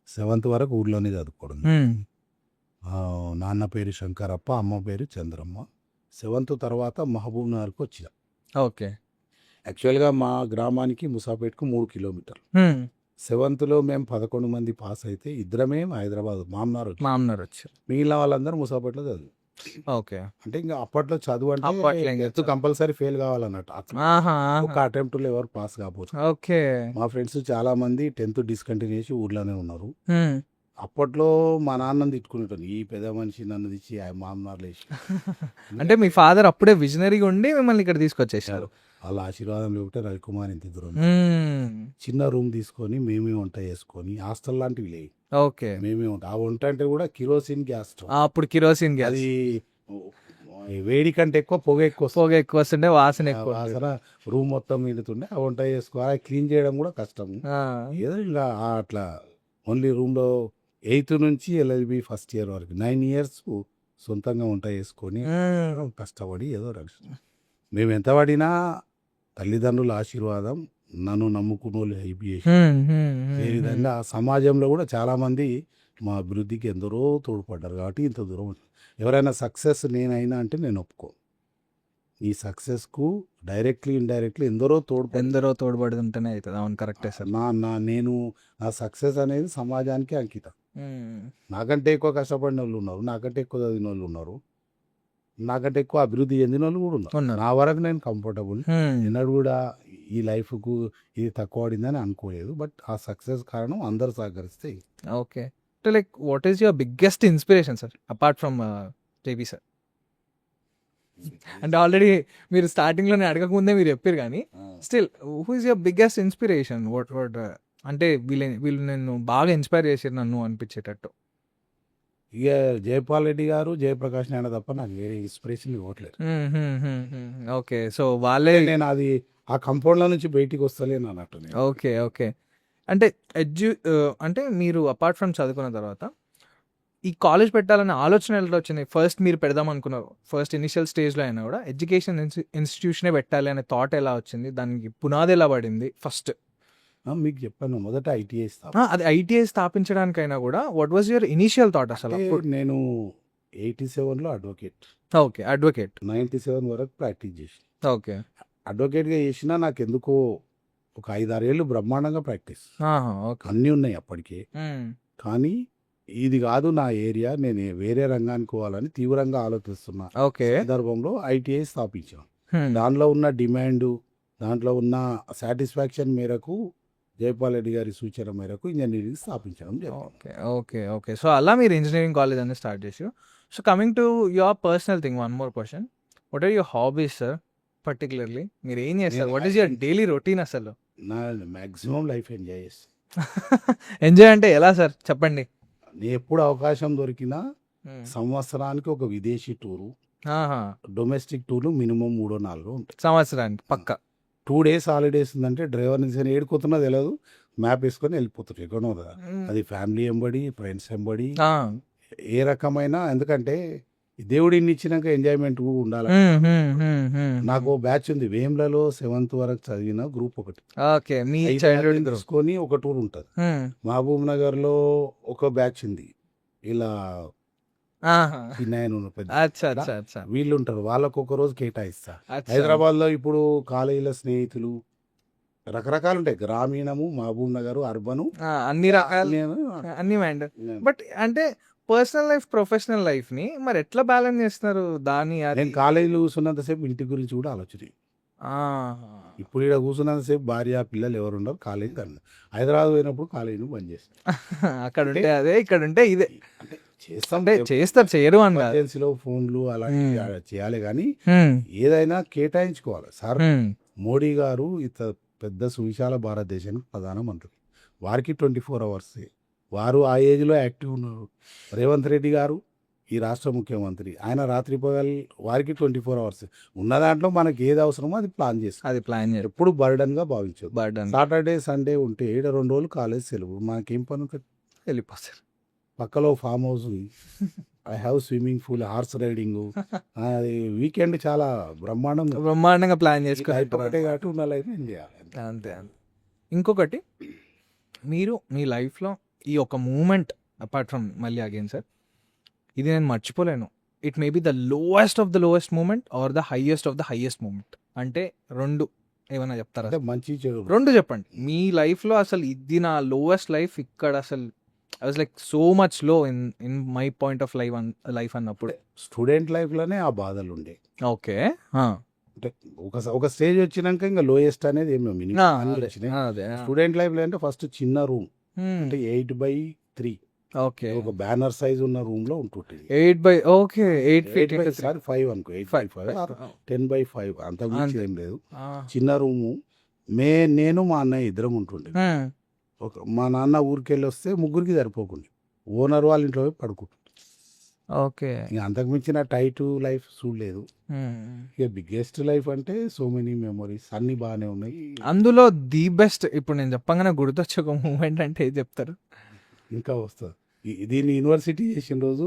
7th వరకు ఊర్లోనే చదువుకోవడం. నాన్న పేరు శంకరప్ప, అమ్మ పేరు చంద్రమ్మ. 7th తర్వాత మహబూబ్ నగర్కి వచ్చిన. ఓకే యాక్చువల్గా మా గ్రామానికి ముసాపేట్కు 3 కిలోమీటర్లు. 7thలో మేము 11 మంది పాస్ అయితే ఇద్దరమే హైదరాబాద్ మామనార్ వచ్చాం. మామనార్ వచ్చారు, మిగిలిన వాళ్ళందరూ ముసాపేట్లో చదువు. ఓకే అంటే ఇంకా అప్పట్లో చదువు అప్పట్లో అంటే ఇంకా ఎత్తు కంపల్సరీ ఫెయిల్ కావాలన్నట్టు. ఒక అటెంప్ట్లో ఎవరు పాస్ కాకపోవచ్చు. ఓకే మా ఫ్రెండ్స్ చాలా మంది 10th డిస్కంటిన్యూ చేసి ఊర్లోనే ఉన్నారు. అప్పట్లో మా నాన్నని తిట్టుకునేటాను, ఈ పెద్ద మనిషి నన్ను తెచ్చి మామనార్లు వేసి. అంటే మీ ఫాదర్ అప్పుడే విజనరీగా ఉండి మిమ్మల్ని ఇక్కడ తీసుకొచ్చేసారు. వాళ్ళ ఆశీర్వాదం లేకపోతే రవికుమార్ ఇంత దూరం చిన్న రూమ్ తీసుకొని మేమే వంట చేసుకొని, హాస్టల్ లాంటివి లేవు. ఓకే మేమే వంట. ఆ వంట అంటే కూడా కిరోసిన్ గ్యాస్ స్టవ్. అప్పుడు కిరోసిన్ గ్యాస్, అది వేడి కంటే ఎక్కువ పొగ ఎక్కువ వస్తుంది. పొగ ఎక్కువ వస్తుండే, వాసన ఎక్కువ. వాసన రూమ్ మొత్తం మిగులుతుండే. ఆ వంట చేసుకోవాలి, క్లీన్ చేయడం కూడా కష్టం. ఏదో ఇంకా అట్లా ఓన్లీ రూమ్లో 8th నుంచి LLB ఫస్ట్ ఇయర్ వరకు 9 years సొంతంగా వంట చేసుకొని కష్టపడి ఏదో రక్షణ. మేము ఎంత పడినా తల్లిదండ్రుల ఆశీర్వాదం, నన్ను నమ్ముకున్న వాళ్ళు హెల్ప్ చేసి, ఏ విధంగా సమాజంలో కూడా చాలామంది మా అభివృద్ధికి ఎందరో తోడ్పడ్డారు. కాబట్టి ఇంత దూరం ఎవరైనా సక్సెస్ నేనైనా అంటే నేను ఒప్పుకో. ఈ సక్సెస్కు డైరెక్ట్లీ ఇండైరెక్ట్లీ ఎందరో తోడ్పడుతుంటేనే అవుతుంది. అవును కరెక్టే సార్. నేను నా సక్సెస్ అనేది సమాజానికి అంకితం. నాకంటే ఎక్కువ కష్టపడిన వాళ్ళు ఉన్నారు, నాకంటే ఎక్కువ చదివిన వాళ్ళు ఉన్నారు, నాకంటే ఎక్కువ అభివృద్ధి చెందిన వాళ్ళు కూడా ఉన్నారు. నా వరకు నేను కంఫర్టబుల్. ఎన్నడూ కూడా ఈ లైఫ్కు ఇది తక్కువ పడిందని అనుకోలేదు. బట్ ఆ సక్సెస్ కారణం అందరు సహకరిస్తే. ఓకే, అంటే like what is your biggest inspiration sir apart from JP sir? అంటే ఆల్రెడీ మీరు స్టార్టింగ్లోనే అడగకముందే మీరు చెప్పారు, కానీ still who is your biggest inspiration? What అంటే వీళ్ళు నేను బాగా ఇన్స్పైర్ చేసారు నన్ను అనిపించేటట్టు. ఇక జయపాల్ రెడ్డి గారు, జయప్రకాష్ నాయుడు తప్ప నాకు వేరే ఇన్స్పిరేషన్ ఇవ్వట్లేదు. ఓకే, సో వాళ్ళే. నేను అది ఆ కంపౌండ్ల నుంచి బయటికి వస్తలేను అన్నట్టు. ఓకే ఓకే, అంటే అంటే మీరు అపార్ట్ ఫ్రమ్ చదువుకున్న తర్వాత ఈ కాలేజ్ పెట్టాలనే ఆలోచన ఎలా వచ్చింది? ఫస్ట్ మీరు పెడదాం అనుకున్నారు, ఫస్ట్ ఇనిషియల్ స్టేజ్లో అయినా కూడా ఎడ్యుకేషన్ ఇన్స్టిట్యూషనే పెట్టాలి అనే థాట్ ఎలా వచ్చింది? దానికి పునాది ఎలా పడింది? ఫస్ట్ మీకు చెప్పాను, మొదట ITI అది ITI స్థాపించడానికైనా కూడా what was your initial thought అసలు? నేను 87లో అడ్వకేట్. ఓకే, అడ్వకేట్ 97 వరకు ప్రాక్టీస్ చేసి, ఓకే అడ్వకేట్గా చేసినా నాకు ఎందుకో ఒక 5-6 ఏళ్ళు బ్రహ్మాండంగా ప్రాక్టీస్, అన్నీ ఉన్నాయి అప్పటికే. కానీ ఇది కాదు నా ఏరియా, నేను వేరే రంగానికి పోవాలని తీవ్రంగా ఆలోచిస్తున్నా. సందర్భంలో ITI స్థాపించాం. దానిలో ఉన్న డిమాండ్, దాంట్లో ఉన్న సాటిస్ఫాక్షన్ మేరకు జయపాల్ రెడ్డి గారి సూచన మేరకు ఇంజనీరింగ్ స్థాపించడం. ఓకే ఓకే ఓకే, సో అలా మీరు ఇంజనీరింగ్ కాలేజ్ అనేది స్టార్ట్ చేసారు. So coming to your personal thing, one more question, what are your hobbies sir? Particularly మీరు ఏం చేస్తారు? What is your daily routine అసలు? నా మ్యాక్సిమం లైఫ్ ఎంజాయ్ చేస్తాను. ఎంజాయ్ అంటే ఎలా సార్ చెప్పండి? ఎప్పుడు అవకాశం దొరికినా సంవత్సరానికి ఒక విదేశీ టూరు, డొమెస్టిక్ టూర్లు మినిమం 3-4 ఉంటాయి సంవత్సరానికి పక్క. 2 days హాలిడేస్ ఉందంటే డ్రైవర్ నుంచి ఏడుకుతున్నా తెలియదు, మ్యాప్ వేసుకొని వెళ్ళిపోతుంది ఎక్కడో. అది ఫ్యామిలీ ఎంబడి, ఫ్రెండ్స్ ఎంబడి, ఏ రకమైన. ఎందుకంటే దేవుడు ఇన్ని ఇచ్చినాక ఎంజాయ్మెంట్ ఉండాలి. నాకు బ్యాచ్ ఉంది వేమ్లలో 7th వరకు చదివిన గ్రూప్ ఒకటి. తీసుకొని ఒక టూర్ ఉంటుంది. మహబూబ్ నగర్ లో ఒక బ్యాచ్ ఉంది, ఇలా వీళ్ళు ఉంటారు, వాళ్ళకు ఒక రోజు కేటాయిస్తా. హైదరాబాద్ లో ఇప్పుడు కాలేజీల స్నేహితులు రకరకాలు ఉంటాయి, గ్రామీణము, మహబూబ్ నగర్, అర్బను, అన్ని రకాలు అన్ని. బట్ అంటే పర్సనల్ లైఫ్, ప్రొఫెషనల్ లైఫ్ ని మరి ఎట్లా బ్యాలెన్స్ చేస్తున్నారు? దాని నేను కాలేజీలో కూర్చున్నంతసేపు ఇంటి గురించి కూడా ఆలోచన. ఇప్పుడు ఇక్కడ కూర్చున్నంతసేపు భార్య పిల్లలు ఎవరు ఉండరు, కాలేజీ కన్నా. హైదరాబాద్ పోయినప్పుడు కాలేజీని బంద్ చేస్తాం. అక్కడ ఉంటే అదే, ఇక్కడ ఉంటే ఇదే. అంటే చేస్తాం, అంటే చేస్తారు, చేయరు అని కాదు. ఎమర్జెన్సీలో ఫోన్లు అలా చేయాలి, కానీ ఏదైనా కేటాయించుకోవాలి. సార్ మోడీ గారు ఇంత పెద్ద సువిశాల భారతదేశానికి ప్రధానమంత్రి, వారికి 24 అవర్స్, వారు ఆ ఏజ్లో యాక్టివ్ ఉన్నారు. రేవంత్ రెడ్డి గారు ఈ రాష్ట్ర ముఖ్యమంత్రి, ఆయన రాత్రి పగలు, వారికి 24 అవర్స్. ఉన్న దాంట్లో మనకి ఏది అవసరమో అది ప్లాన్ చేస్తాం. అది ప్లాన్ చేయాలి. ఎప్పుడు బర్డన్గా భావించదు. బర్డన్ సాటర్డే సండే ఉంటే 2 రోజులు కాలేజ్ సెలవు, మనకేం పని ఉంటుంది? వెళ్ళిపోతారు. పక్కలో farm house, I have swimming pool, horse riding, అది వీకెండ్ చాలా బ్రహ్మాండంగా ప్లాన్ చేసుకుంటారు. ఒకటే కాబట్టి ఉన్న లైఫ్ ఏం చేయాలి. అంతే. ఇంకొకటి, మీరు మీ లైఫ్లో ఈ ఒక మూమెంట్ అపార్ట్ ఫ్రమ్ మళ్ళీ అగైన్ సార్, ఇది నేను మర్చిపోలేను. It may be the lowest of the lowest moment or the highest of the highest moment. అంటే రెండు ఏమైనా చెప్తారా? అంటే మంచి చెడు రెండు చెప్పండి. మీ లైఫ్లో అసలు ఇది నా లోయెస్ట్ లైఫ్, ఇక్కడ అసలు I was like so much low in my point of life అన్నప్పుడు. స్టూడెంట్ లైఫ్లోనే ఆ బాధలు ఉండే. ఓకే. అంటే ఒక స్టేజ్ వచ్చినాక ఇంకా లోయెస్ట్ అనేది ఏమో స్టూడెంట్ లైఫ్లో అంటే ఫస్ట్ చిన్న రూమ్, అంటే 8x3, ఓకే, ఒక బ్యానర్ సైజ్ ఉన్న రూమ్ లో ఉంటుంటుంది. 8 feet 5 అనుకో, 8x5 10x5, అంత మించి ఏం లేదు. చిన్న రూము. నేను మా అన్నయ్య ఇద్దరం ఉంటుండే. మా నాన్న ఊరికి వెళ్ళి వస్తే ముగ్గురికి సరిపోకుండా ఓనర్ వాళ్ళ ఇంట్లో పోయి పడుకుంటుంది. ఓకే. ఇంకా అంతకు మించిన టైట్ లైఫ్ చూడలేదు. ఇక బిగ్గెస్ట్ లైఫ్ అంటే సో మెనీ మెమరీస్, అన్ని బాగానే ఉన్నాయి. అందులో ది బెస్ట్ ఇప్పుడు నేను చెప్పగానే గుర్తొచ్చే ఒక మూమెంట్ అంటే ఏది చెప్తారు? ఇంకా వస్తుంది. దీన్ని యూనివర్సిటీ చేసిన రోజు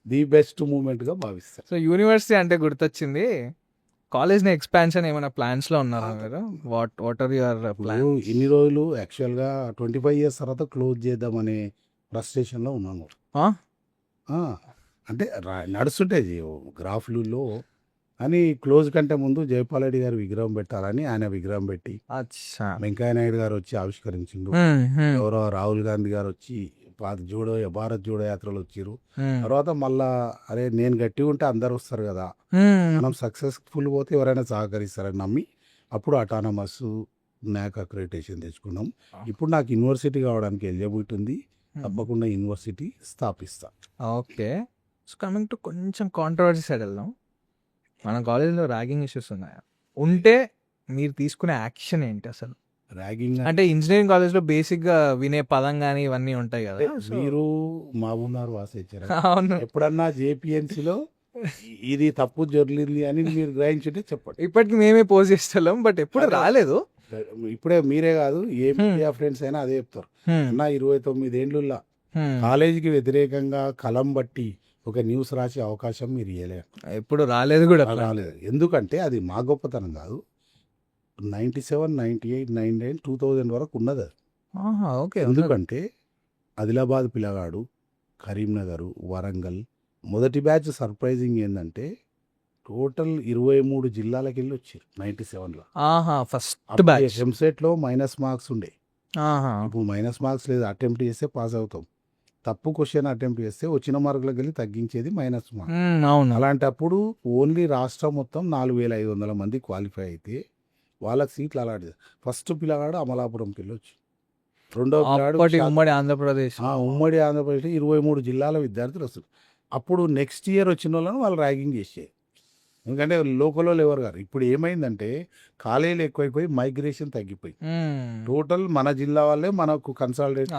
ది బెస్ట్ మూమెంట్ గా భావిస్తారు. సో యూనివర్సిటీ అంటే గుర్తొచ్చింది, కాలేజ్ ని ఎక్స్పాన్షన్ ఏమైనా ప్లాన్స్ లో ఉన్నారా మీరు? What are your plan? ఇన్ని రోజులు యాక్చువల్ గా 25 years తర్వాత క్లోజ్ చేద్దామనే ఫ్రస్ట్రేషన్ లో ఉన్నాను. అంటే నడుస్తుంటాయి గ్రాఫ్లలో, అని క్లోజ్ కంటే ముందు జైపాల్ రెడ్డి గారు విగ్రహం పెట్టాలని ఆయన విగ్రహం పెట్టి, వెంకయ్య నాయుడు గారు వచ్చి ఆవిష్కరించిండు, ఎవరో రాహుల్ గాంధీ గారు వచ్చి భారత్ జోడో యాత్రలు వచ్చారు. తర్వాత మళ్ళా అరే నేను గట్టిగా ఉంటే అందరు వస్తారు కదా, మనం సక్సెస్ఫుల్ పోతే ఎవరైనా సహకరిస్తారని నమ్మి అప్పుడు అటానమస్ నాక్ అక్రెడిటేషన్ తెచ్చుకున్నాం. ఇప్పుడు నాకు యూనివర్సిటీ కావడానికి ఎలిజిబిలిటీ ఉంది, తప్పకుండా యూనివర్సిటీ స్థాపిస్తా. ఓకే. సో కమింగ్ టు కొంచెం కాంట్రవర్సీ సైడ్ వెళ్దాం. మన కాలేజీలో ర్యాగింగ్ ఇష్యూస్ ఉన్నాయా? ఉంటే మీరు తీసుకునే యాక్షన్ ఏంటి అసలు? ర్యాగింగ్ అంటే ఇంజనీరింగ్ కాలేజ్లో బేసిక్గా వినే పదం కానీ ఇవన్నీ ఉంటాయి కదా. మీరు మామూలు వాసేచ్చారు, అవును, ఎప్పుడన్నా జేపీఎన్సీలో ఇది తప్పు జరిగింది అని మీరు గ్రహించుంటే చెప్పండి. ఇప్పటికి మేమే పోజ్ చేస్తాం, బట్ ఎప్పుడు రాలేదు. ఇప్పుడే మీరే కాదు, ఏ మీడియా ఫ్రెండ్స్ అయినా అదే చెప్తారు. నా 29 ఏళ్ళులా కాలేజీకి వ్యతిరేకంగా కలం బట్టి ఒక న్యూస్ రాసే అవకాశం మీరు ఇవ్వలేరు. ఎప్పుడు రాలేదు కూడా. రాలేదు. ఎందుకంటే అది మా గొప్పతనం కాదు. 97, 98, 99, 2000 వరకు ఉన్నది. ఓకే. ఎందుకంటే ఆదిలాబాద్ పిల్లగాడు, కరీంనగర్, వరంగల్ మొదటి బ్యాచ్ సర్ప్రైజింగ్ ఏంటంటే టోటల్ 23 జిల్లాలకు వెళ్ళి వచ్చారు 97లో. First batch. ఎంసెట్లో మైనస్ మార్క్స్ ఉండే, ఇప్పుడు మైనస్ మార్క్స్ లేదు. అటెంప్ట్ చేస్తే పాస్ అవుతాం, తప్పు క్వశ్చన్ అటెంప్ట్ చేస్తే వచ్చిన మార్కులకు వెళ్ళి తగ్గించేది మైనస్ మార్క్స్. అలాంటప్పుడు ఓన్లీ రాష్ట్రం మొత్తం 4500 మంది క్వాలిఫై అయితే వాళ్ళకి సీట్లు అలాంటి. ఫస్ట్ పిల్లగాడు అమలాపురంకి వెళ్ళొచ్చు, రెండో పిల్లగాడు ఉమ్మడి ఆంధ్రప్రదేశ్ 23 జిల్లాల విద్యార్థులు వస్తారు. అప్పుడు నెక్స్ట్ ఇయర్ వచ్చిన వాళ్ళని వాళ్ళు ర్యాగింగ్ చేసే, ఎందుకంటే లోకల్లో ఎవరు గారు. ఇప్పుడు ఏమైందంటే కాలేజీలు ఎక్కువైపోయి మైగ్రేషన్ తగ్గిపోయి టోటల్ మన జిల్లా వాళ్ళే మనకు కన్సాలిడేట్.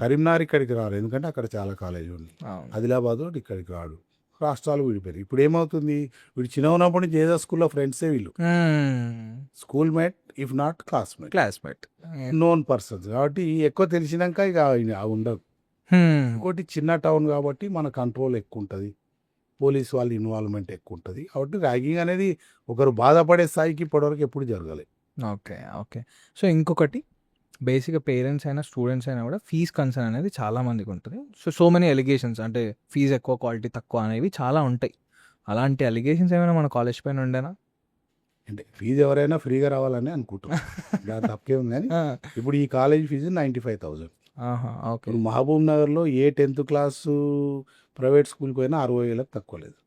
కరీంనగర్ ఇక్కడికి రారు, ఎందుకంటే అక్కడ చాలా కాలేజీ ఉంది. ఆదిలాబాద్ ఇక్కడికి రాడు, రాష్ట్రాలు విడిపోయారు. ఇప్పుడు ఏమవుతుంది, వీడు చిన్న ఉన్నప్పటి నుంచి ఏదో స్కూల్లో ఫ్రెండ్సే వీళ్ళు, school mate if not classmate known persons. కాబట్టి ఎక్కువ తెలిసినాక ఇక ఉండదు. ఇంకోటి చిన్న టౌన్ కాబట్టి మన కంట్రోల్ ఎక్కువ ఉంటుంది, పోలీస్ వాళ్ళ ఇన్వాల్వ్మెంట్ ఎక్కువ ఉంటుంది. కాబట్టి ర్యాగింగ్ అనేది ఒకరు బాధపడే స్థాయికి ఇప్పటివరకు ఎప్పుడు జరగలేదు. ఓకే. సో ఇంకొకటి, బేసిక్గా పేరెంట్స్ అయినా స్టూడెంట్స్ అయినా కూడా ఫీజ్ కన్సర్న్ అనేది చాలా మందికి ఉంటుంది. సో మెనీ ఎలిగేషన్స్, అంటే ఫీజు ఎక్కువ క్వాలిటీ తక్కువ అనేవి చాలా ఉంటాయి. అలాంటి ఎలిగేషన్స్ ఏమైనా మన కాలేజ్ పైన ఉండేనా? అంటే ఫీజు ఎవరైనా ఫ్రీగా రావాలని అనుకుంటున్నాం, దాని తప్పే ఉంది. కానీ ఇప్పుడు ఈ కాలేజ్ ఫీజు 95,000. ఇప్పుడు మహబూబ్ నగర్లో ఏ 10th క్లాసు ప్రైవేట్ స్కూల్కి పోయినా 60,000 తక్కువ లేదు.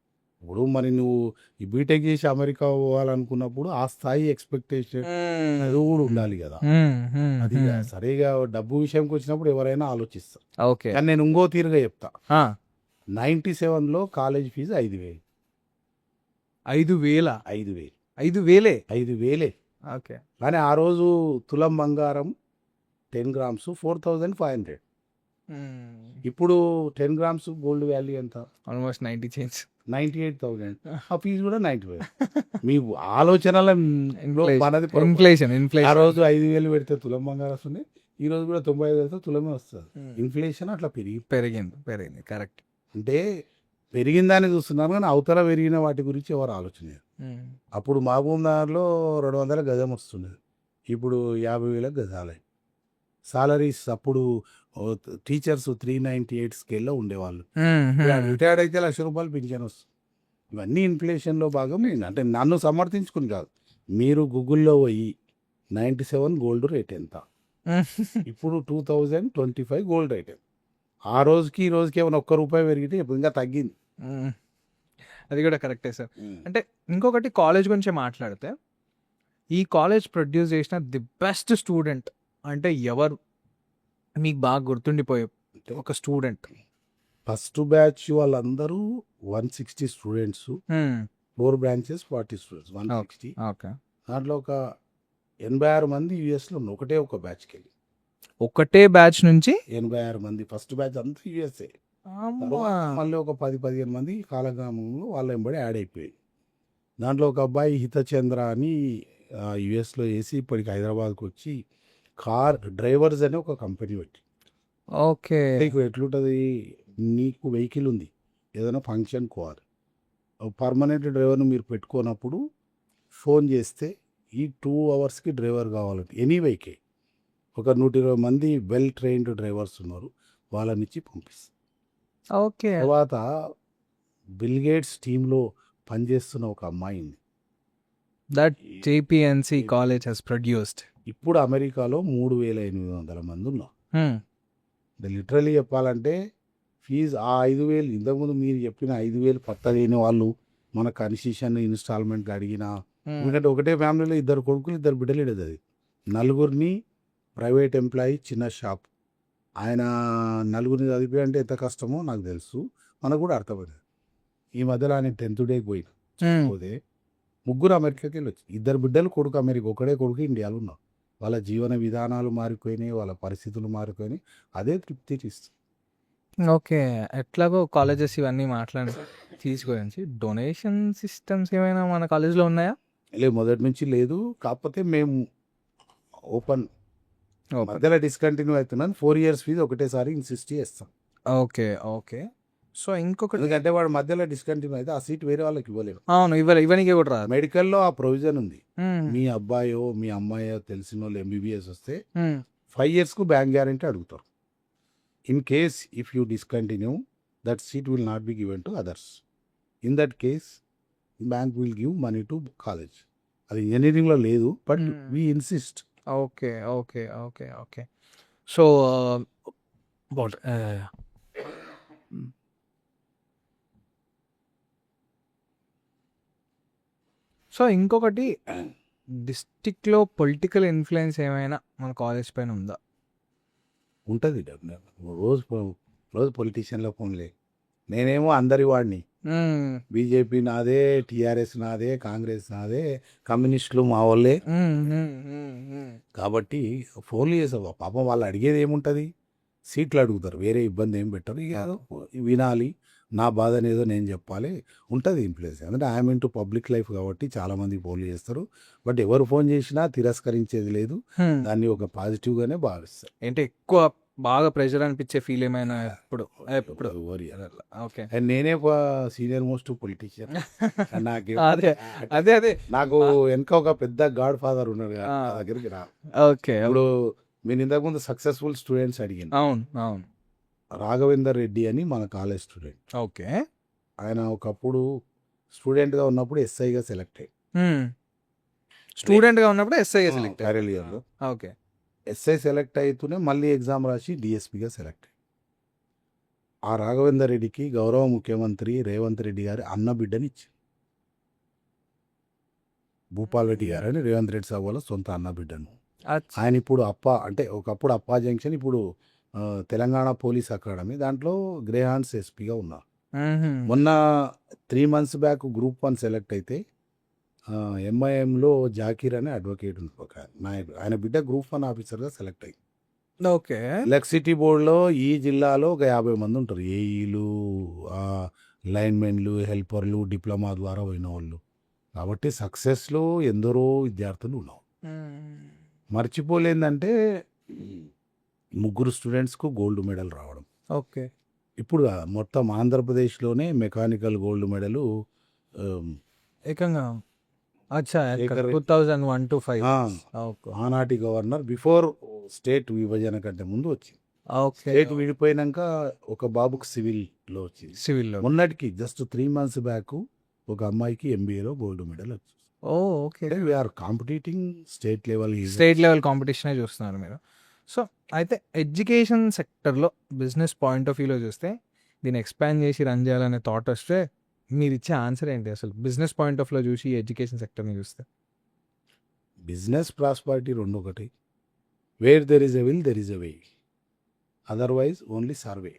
ఇప్పుడు మరి నువ్వు ఈ బీటెక్ చేసి అమెరికా పోవాలనుకున్నప్పుడు ఆ స్థాయి ఎక్స్పెక్టేషన్ అది కూడా ఉండాలి కదా. అది సరిగా డబ్బు విషయంకి వచ్చినప్పుడు ఎవరైనా ఆలోచిస్తారు. ఓకే. కానీ నేను ఇంకో తీరుగా చెప్తా. 97లో కాలేజ్ ఫీజు 5,000. 5,000 5,000 5,000 5,000. ఓకే. కానీ ఆ రోజు తులం బంగారం 10 గ్రామ్స్ 4,500. ఇప్పుడు 10 గ్రామ్స్ గోల్డ్ వాల్యూ ఎంత? Almost 90 change. 98,000. ఆ ఫీజు కూడా 95. మీ ఆలోచనల మనది పొరపాటు. ఇన్ఫ్లేషన్ ఆ రోజు 5,000 పెడితే తులం బంగారం వస్తుంది, ఈ రోజు కూడా 95 పెడితే తులమే వస్తుంది. ఇన్ఫ్లేషన్ అట్లా పెరిగింది కరెక్ట్. అంటే పెరిగిందని చూస్తున్నారు కానీ అవతల పెరిగిన వాటి గురించి ఎవరు ఆలోచన చేయరు. అప్పుడు మహబూబ్నగర్లో 200 గజం వస్తుండేది, ఇప్పుడు 50,000 గజాలే. సాలరీస్ అప్పుడు టీచర్స్ 398 స్కేల్లో ఉండేవాళ్ళు, రిటైర్డ్ అయితే ₹1,00,000 పింఛన్ వస్తుంది. ఇవన్నీ ఇన్ఫ్లేషన్లో భాగం. అంటే నన్ను సమర్థించుకుని కాదు, మీరు గూగుల్లో పోయి 97 గోల్డ్ రేట్ ఎంత, ఇప్పుడు 2025 గోల్డ్ రేట్ ఎంత, ఆ రోజుకి ఈ రోజుకి ఏమైనా ₹1 పెరిగితే ఇప్పుడు ఇంకా తగ్గింది. అది కూడా కరెక్టే సార్. అంటే ఇంకొకటి కాలేజ్ గురించి మాట్లాడితే, ఈ కాలేజ్ ప్రొడ్యూస్ చేసిన ది బెస్ట్ స్టూడెంట్ అంటే ఎవరు మీకు బాగా గుర్తుండిపోయే ఒక స్టూడెంట్? ఫస్ట్ బ్యాచ్ వాళ్ళందరూ 160 స్టూడెంట్స్, 4 బ్రాంచెస్ 40 స్టూడెంట్స్, 160. ఓకే. దాంట్లో ఒక 86 మంది యుఎస్లో ఒకటే ఒక బ్యాచ్కి వెళ్ళి, ఒకటే బ్యాచ్ నుంచి 86 మంది ఫస్ట్ బ్యాచ్ అంతా యుఎస్ఏ. మళ్ళీ ఒక 10-15 మంది కాలగ్రామంలో వాళ్ళ వెంబడి యాడ్ అయిపోయాయి. దాంట్లో ఒక అబ్బాయి హితచంద్ర అని యుఎస్లో వేసి ఇప్పటికి హైదరాబాద్కి వచ్చి కార్ డ్రైవర్స్ అని ఒక కంపెనీ పెట్టి. ఓకే. నీకు ఎట్లుంటుంది, నీకు వెహికల్ ఉంది, ఏదైనా ఫంక్షన్ కోవాలి, పర్మనెంట్ డ్రైవర్ని మీరు పెట్టుకున్నప్పుడు ఫోన్ చేస్తే ఈ 2 అవర్స్కి డ్రైవర్ కావాలంటే ఎనీ వెహికల్ ఒక 120 మంది వెల్ ట్రైన్డ్ డ్రైవర్స్ ఉన్నారు, వాళ్ళనిచ్చి పంపిస్తారు. ఓకే. తర్వాత బిల్ గేట్స్ టీంలో పనిచేస్తున్న ఒక అమ్మాయిని that JPNC college has produced. ఇప్పుడు అమెరికాలో 3,800 మంది ఉన్నారు. లిటరలీ చెప్పాలంటే ఫీజు ఆ 5,000 ఇంతకుముందు మీరు చెప్పిన 5,000 పట్టలేని వాళ్ళు మన కన్సెషన్ ఇన్స్టాల్మెంట్ అడిగిన, ఎందుకంటే ఒకటే ఫ్యామిలీలో 2 కొడుకులు 2 బిడ్డలు అది, నలుగురిని ప్రైవేట్ ఎంప్లాయీ చిన్న షాప్, ఆయన నలుగురిని చదివి అంటే ఎంత కష్టమో నాకు తెలుసు, మనకు కూడా అర్థమైంది. ఈ మధ్యలో ఆయన 10th డేకి పోతే 3 అమెరికాకి వెళ్ళొచ్చు, 2 బిడ్డలు కొడుకు అమెరికా, ఒకడే కొడుకు ఇండియాలో ఉన్నారు. వాళ్ళ జీవన విధానాలు మారిపోయినాయి, వాళ్ళ పరిస్థితులు మారిపోయినాయి, అదే తృప్తి ఇస్తుంది. ఓకే. ఎట్లాగో కాలేజెస్ ఇవన్నీ తీసుకొని డొనేషన్ సిస్టమ్స్ ఏమైనా మన కాలేజ్లో ఉన్నాయా? లేదు, మొదటి నుంచి లేదు. కాకపోతే మేము ఓపెన్ మధ్యలో డిస్కంటిన్యూ అవుతున్నాను. 4 years ఫీజు ఒకటేసారి ఇన్సిస్ట్ చేస్తాం. ఓకే. సో ఇంకొకటి, ఎందుకంటే వాడు మధ్యలో డిస్కంటిన్యూ అయితే ఆ సీట్ వేరే వాళ్ళకి ఇవ్వలేము. అవును, ఇవ్వనికి కూడా రాదు. మెడికల్లో ఆ ప్రొవిజన్ ఉంది. మీ అబ్బాయో మీ అమ్మాయో తెలిసిన వాళ్ళు ఎంబీబీఎస్ వస్తే 5 yearsకు బ్యాంక్ గ్యారంటీ అడుగుతారు. In case if you discontinue that seat will not be given to others. In that case bank will give money to college. అది ఇంజనీరింగ్లో లేదు, but we insist. Okay. So so ఇంకొకటి, డిస్టిక్లో political influence ఏమైనా మన college పైన ఉందా? ఉంటుంది. రోజు పొలిటీషియన్లో ఫోన్లే. నేనేమో అందరి వాడిని, బీజేపీ నాదే, టీఆర్ఎస్ నాదే, కాంగ్రెస్ నాదే, కమ్యూనిస్టులు మా వాళ్ళే. కాబట్టి ఫోన్లు చేసావు పాపం, వాళ్ళు అడిగేది ఏముంటుంది, సీట్లు అడుగుతారు, వేరే ఇబ్బంది ఏం పెట్టరు. ఇక వినాలి, నా బాధ అనేదో నేను చెప్పాలి, ఉంటుంది ఇన్ఫ్లుయెన్స్. అంటే ఐఎమ్ ఇంటూ పబ్లిక్ లైఫ్ కాబట్టి చాలామంది ఫోన్లు చేస్తారు, బట్ ఎవరు ఫోన్ చేసినా తిరస్కరించేది లేదు, దాన్ని ఒక పాజిటివ్గానే భావిస్తారు. అంటే ఎక్కువ బాగా ప్రెషర్ అనిపించే ఫీల్ ఏమైనా ఎప్పుడు? ఓకే. అండ్ నేనే సీనియర్ మోస్ట్ పొలిటీషియన్. నాకు అదే నాకు వెనక ఒక పెద్ద గాడ్ ఫాదర్ ఉన్నాడు కదా, నా దగ్గరికి రా. ఓకే. ఇప్పుడు మీరు ఇంతకుముందు సక్సెస్ఫుల్ స్టూడెంట్స్ అడిగాను. అవును. రాఘవేందర్ రెడ్డి అని మన కాలేజ్ స్టూడెంట్. ఓకే. ఆయన ఒకప్పుడు స్టూడెంట్గా ఉన్నప్పుడు ఎస్ఐగా సెలెక్ట్ అయ్యి, స్టూడెంట్గా ఉన్నప్పుడు ఎస్ఐగా సెలెక్ట్ క్యారెలియర్లో. ఓకే. ఎస్ఐ సెలెక్ట్ అవుతూనే మళ్ళీ ఎగ్జామ్ రాసి డిఎస్పీగా సెలెక్ట్ అయ్యి, ఆ రాఘవేందర్ రెడ్డికి గౌరవ ముఖ్యమంత్రి రేవంత్ రెడ్డి గారి అన్న బిడ్డనిచ్చి భూపాల్ రెడ్డి గారు అని రేవంత్ రెడ్డి సాబ్ వాళ్ళ సొంత అన్న బిడ్డను. అచ్చా. ఆయన ఇప్పుడు అంటే ఒకప్పుడు అప్పా జంక్షన్, ఇప్పుడు తెలంగాణ పోలీస్ అకాడమీ దాంట్లో గ్రేహాన్స్ ఎస్పీగా ఉన్నారు. మ్మ్హ్మ్. మొన్న 3 months బ్యాక్ గ్రూప్ 1 సెలెక్ట్ అయితే ఎంఐఎంలో జాకీర్ అనే అడ్వకేట్ ఉంది ఒక నాయకుడు, ఆయన బిడ్డ గ్రూప్ 1 ఆఫీసర్గా సెలెక్ట్ అయ్యి ఓకే. ఎలక్ట్రిసిటీ బోర్డులో ఈ జిల్లాలో ఒక 50 మంది ఉంటారు. ఏఈలు, లైన్మెన్లు, హెల్పర్లు, డిప్లొమా ద్వారా పోయిన వాళ్ళు. కాబట్టి సక్సెస్లో ఎందరో విద్యార్థులు ఉన్నారు. మర్చిపోలేదంటే 3 స్టూడెంట్స్కు గోల్డ్ మెడల్ రావడం. ఓకే. ఇప్పుడు మొత్తం ఆంధ్రప్రదేశ్లోనే మెకానికల్ గోల్డ్ మెడలు ఏకంగా అచ్చా ఏకరే. 2001 to 5. ఆ, ఓకే. ఆనాటి గవర్నర్ బిఫోర్ స్టేట్ విభజన కంటే ముందు వచ్చింది. ఓకే. స్టేట్ విడిపోయినాక ఒక బాబుకు సివిల్లో వచ్చింది. సివిల్లో. మొన్నటికి జస్ట్ 3 months బ్యాక్ ఒక అమ్మాయికి ఎంబీఏలో గోల్డ్ మెడల్ వచ్చింది. Oh okay. అంటే we're competing state level. State level కాంపిటీషనే చూస్తున్నారు మీరు. సో అయితే ఎడ్యుకేషన్ సెక్టర్లో బిజినెస్ పాయింట్ ఆఫ్ వ్యూలో చూస్తే దీన్ని ఎక్స్పాండ్ చేసి రన్ చేయాలనే థాట్ వస్తే మీరు ఇచ్చే ఆన్సర్ ఏంటి అసలు బిజినెస్ పాయింట్ ఆఫ్ లో చూసి ఎడ్యుకేషన్ సెక్టర్ని చూస్తే? బిజినెస్ ప్రాస్పరిటీ రెండు ఒకటి. Where there is a will there is a way, otherwise only survey.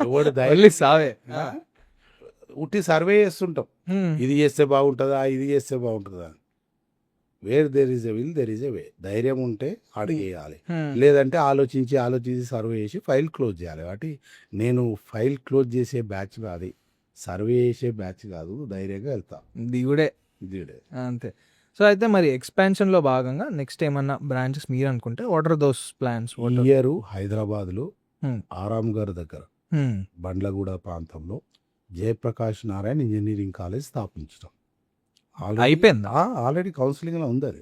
ఎవడు ఓన్లీ సావే. ఉట్టి సర్వే చేస్తుంటాం, ఇది చేస్తే బాగుంటుందా, ఇది చేస్తే బాగుంటుందా. Where there is a will there is a way. ధైర్యం ఉంటే అడిగేయాలి, లేదంటే ఆలోచించి సర్వే చేసి ఫైల్ క్లోజ్ చేయాలి. కాబట్టి నేను ఫైల్ క్లోజ్ చేసే బ్యాచ్ కాదు, సర్వే చేసే బ్యాచ్ కాదు. ధైర్యంగా వెళ్తా. దిగుడే ఇదే అంతే. సో అయితే మరి ఎక్స్పాన్షన్లో భాగంగా నెక్స్ట్ ఏమన్నా బ్రాంచెస్ మీరు అనుకుంటే what are those plans? Year హైదరాబాద్లో ఆరాంఘర్ దగ్గర బండ్లగూడ ప్రాంతంలో జయప్రకాష్ నారాయణ ఇంజనీరింగ్ కాలేజ్ స్థాపించడం అయిపోయిందా? ఆల్రెడీ కౌన్సిలింగ్లో ఉంది. అది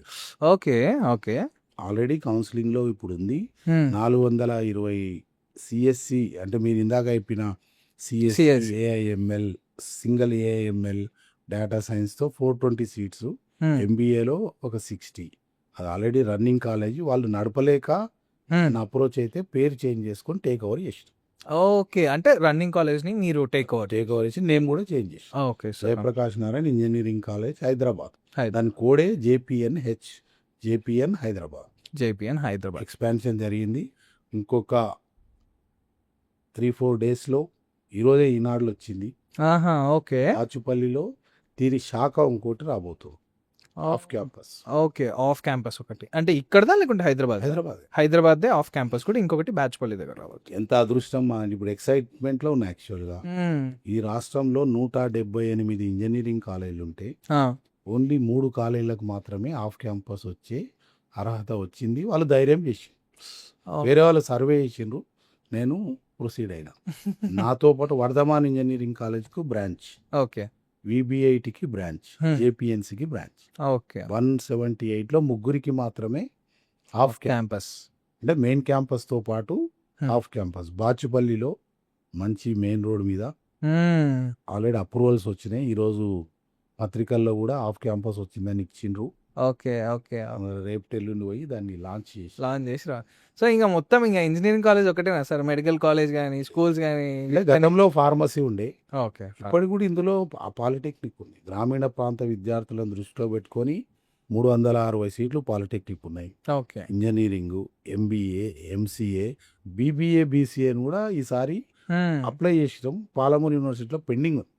ఓకే. ఓకే. ఆల్రెడీ కౌన్సిలింగ్లో ఇప్పుడు ఉంది. 420 సిఎస్సి అంటే మీరు ఇందాక అయిపోయిన CSC, AIML, single AIML, data సైన్స్తో 420 సీట్స్, ఎంబీఏలో ఒక 60. అది ఆల్రెడీ రన్నింగ్ కాలేజీ. వాళ్ళు నడపలేక నా అప్రోచ్ అయితే పేరు చేంజ్ చేసుకొని టేక్ ఓవర్ చేసిన. ఓకే. అంటే రన్నింగ్ కాలేజ్ని మీరు టేక్ ఓవర్ చేసి నేమ్ కూడా చేంజ్ చేసిన. Okay. Jayaprakash Narayana engineering college Hyderabad. దాని కోడే JPN Hyderabad. JPN Hyderabad expansion జరిగింది. ఇంకొక 3-4 డేస్లో ఈరోజే ఈనాడులో వచ్చింది. ఓకే. ఆచుపల్లిలో తీరి శాఖ ఇంకోటి రాబోతుంది off campus. Okay. Off campus ఒకటి అంటే ఇక్కడదా లేకుంటే హైదరాబాద్ ఆఫ్ క్యాంపస్ కూడా ఇంకొకటి బ్యాచ్పల్లి దగ్గర రావచ్చు. ఎంత అదృష్టం. ఇప్పుడు ఎక్సైట్మెంట్లో ఉన్న యాక్చువల్గా ఈ రాష్ట్రంలో 178 ఇంజనీరింగ్ కాలేజీలు ఉంటే ఓన్లీ 3 కాలేజీలకు మాత్రమే ఆఫ్ క్యాంపస్ వచ్చే అర్హత వచ్చింది. వాళ్ళు ధైర్యం చేసి వేరే వాళ్ళు సర్వే చేసిండ్రు, నేను ప్రొసీడ్ అయినా. నాతో పాటు వర్ధమాన్ ఇంజనీరింగ్ కాలేజ్కు బ్రాంచ్, ఓకే, విబిఐటికి బ్రాంచ్, జేపీఎన్సీకి బ్రాంచ్. ఓకే. 178లో 3 మాత్రమే ఆఫ్ క్యాంపస్. అంటే మెయిన్ క్యాంపస్తో పాటు ఆఫ్ క్యాంపస్. బాచుపల్లిలో మంచి మెయిన్ రోడ్ మీద ఆల్రెడీ అప్రూవల్స్ వచ్చినాయి. ఈరోజు పత్రికల్లో కూడా ఆఫ్ క్యాంపస్ వచ్చిందని ఇచ్చిండ్రు. ఓకే. ఓకే. రేపు ఎల్లుండి పోయి దాన్ని లాంచ్ చేసి రా. సో ఇంకా మొత్తం ఇంకా ఇంజనీరింగ్ కాలేజ్ ఒకటేనా సార్? మెడికల్ కాలేజ్ కానీ స్కూల్స్ కానీ? గతంలో ఫార్మసీ ఉండే. ఓకే. ఇప్పటికి కూడా ఇందులో పాలిటెక్నిక్ ఉంది. గ్రామీణ ప్రాంత విద్యార్థులను దృష్టిలో పెట్టుకొని 360 సీట్లు పాలిటెక్నిక్ ఉన్నాయి. Okay. Engineering, MBA, MCA, BBA, BCA కూడా ఈసారి అప్లై చేసినాం. పాలమూరు యూనివర్సిటీలో పెండింగ్ ఉంది.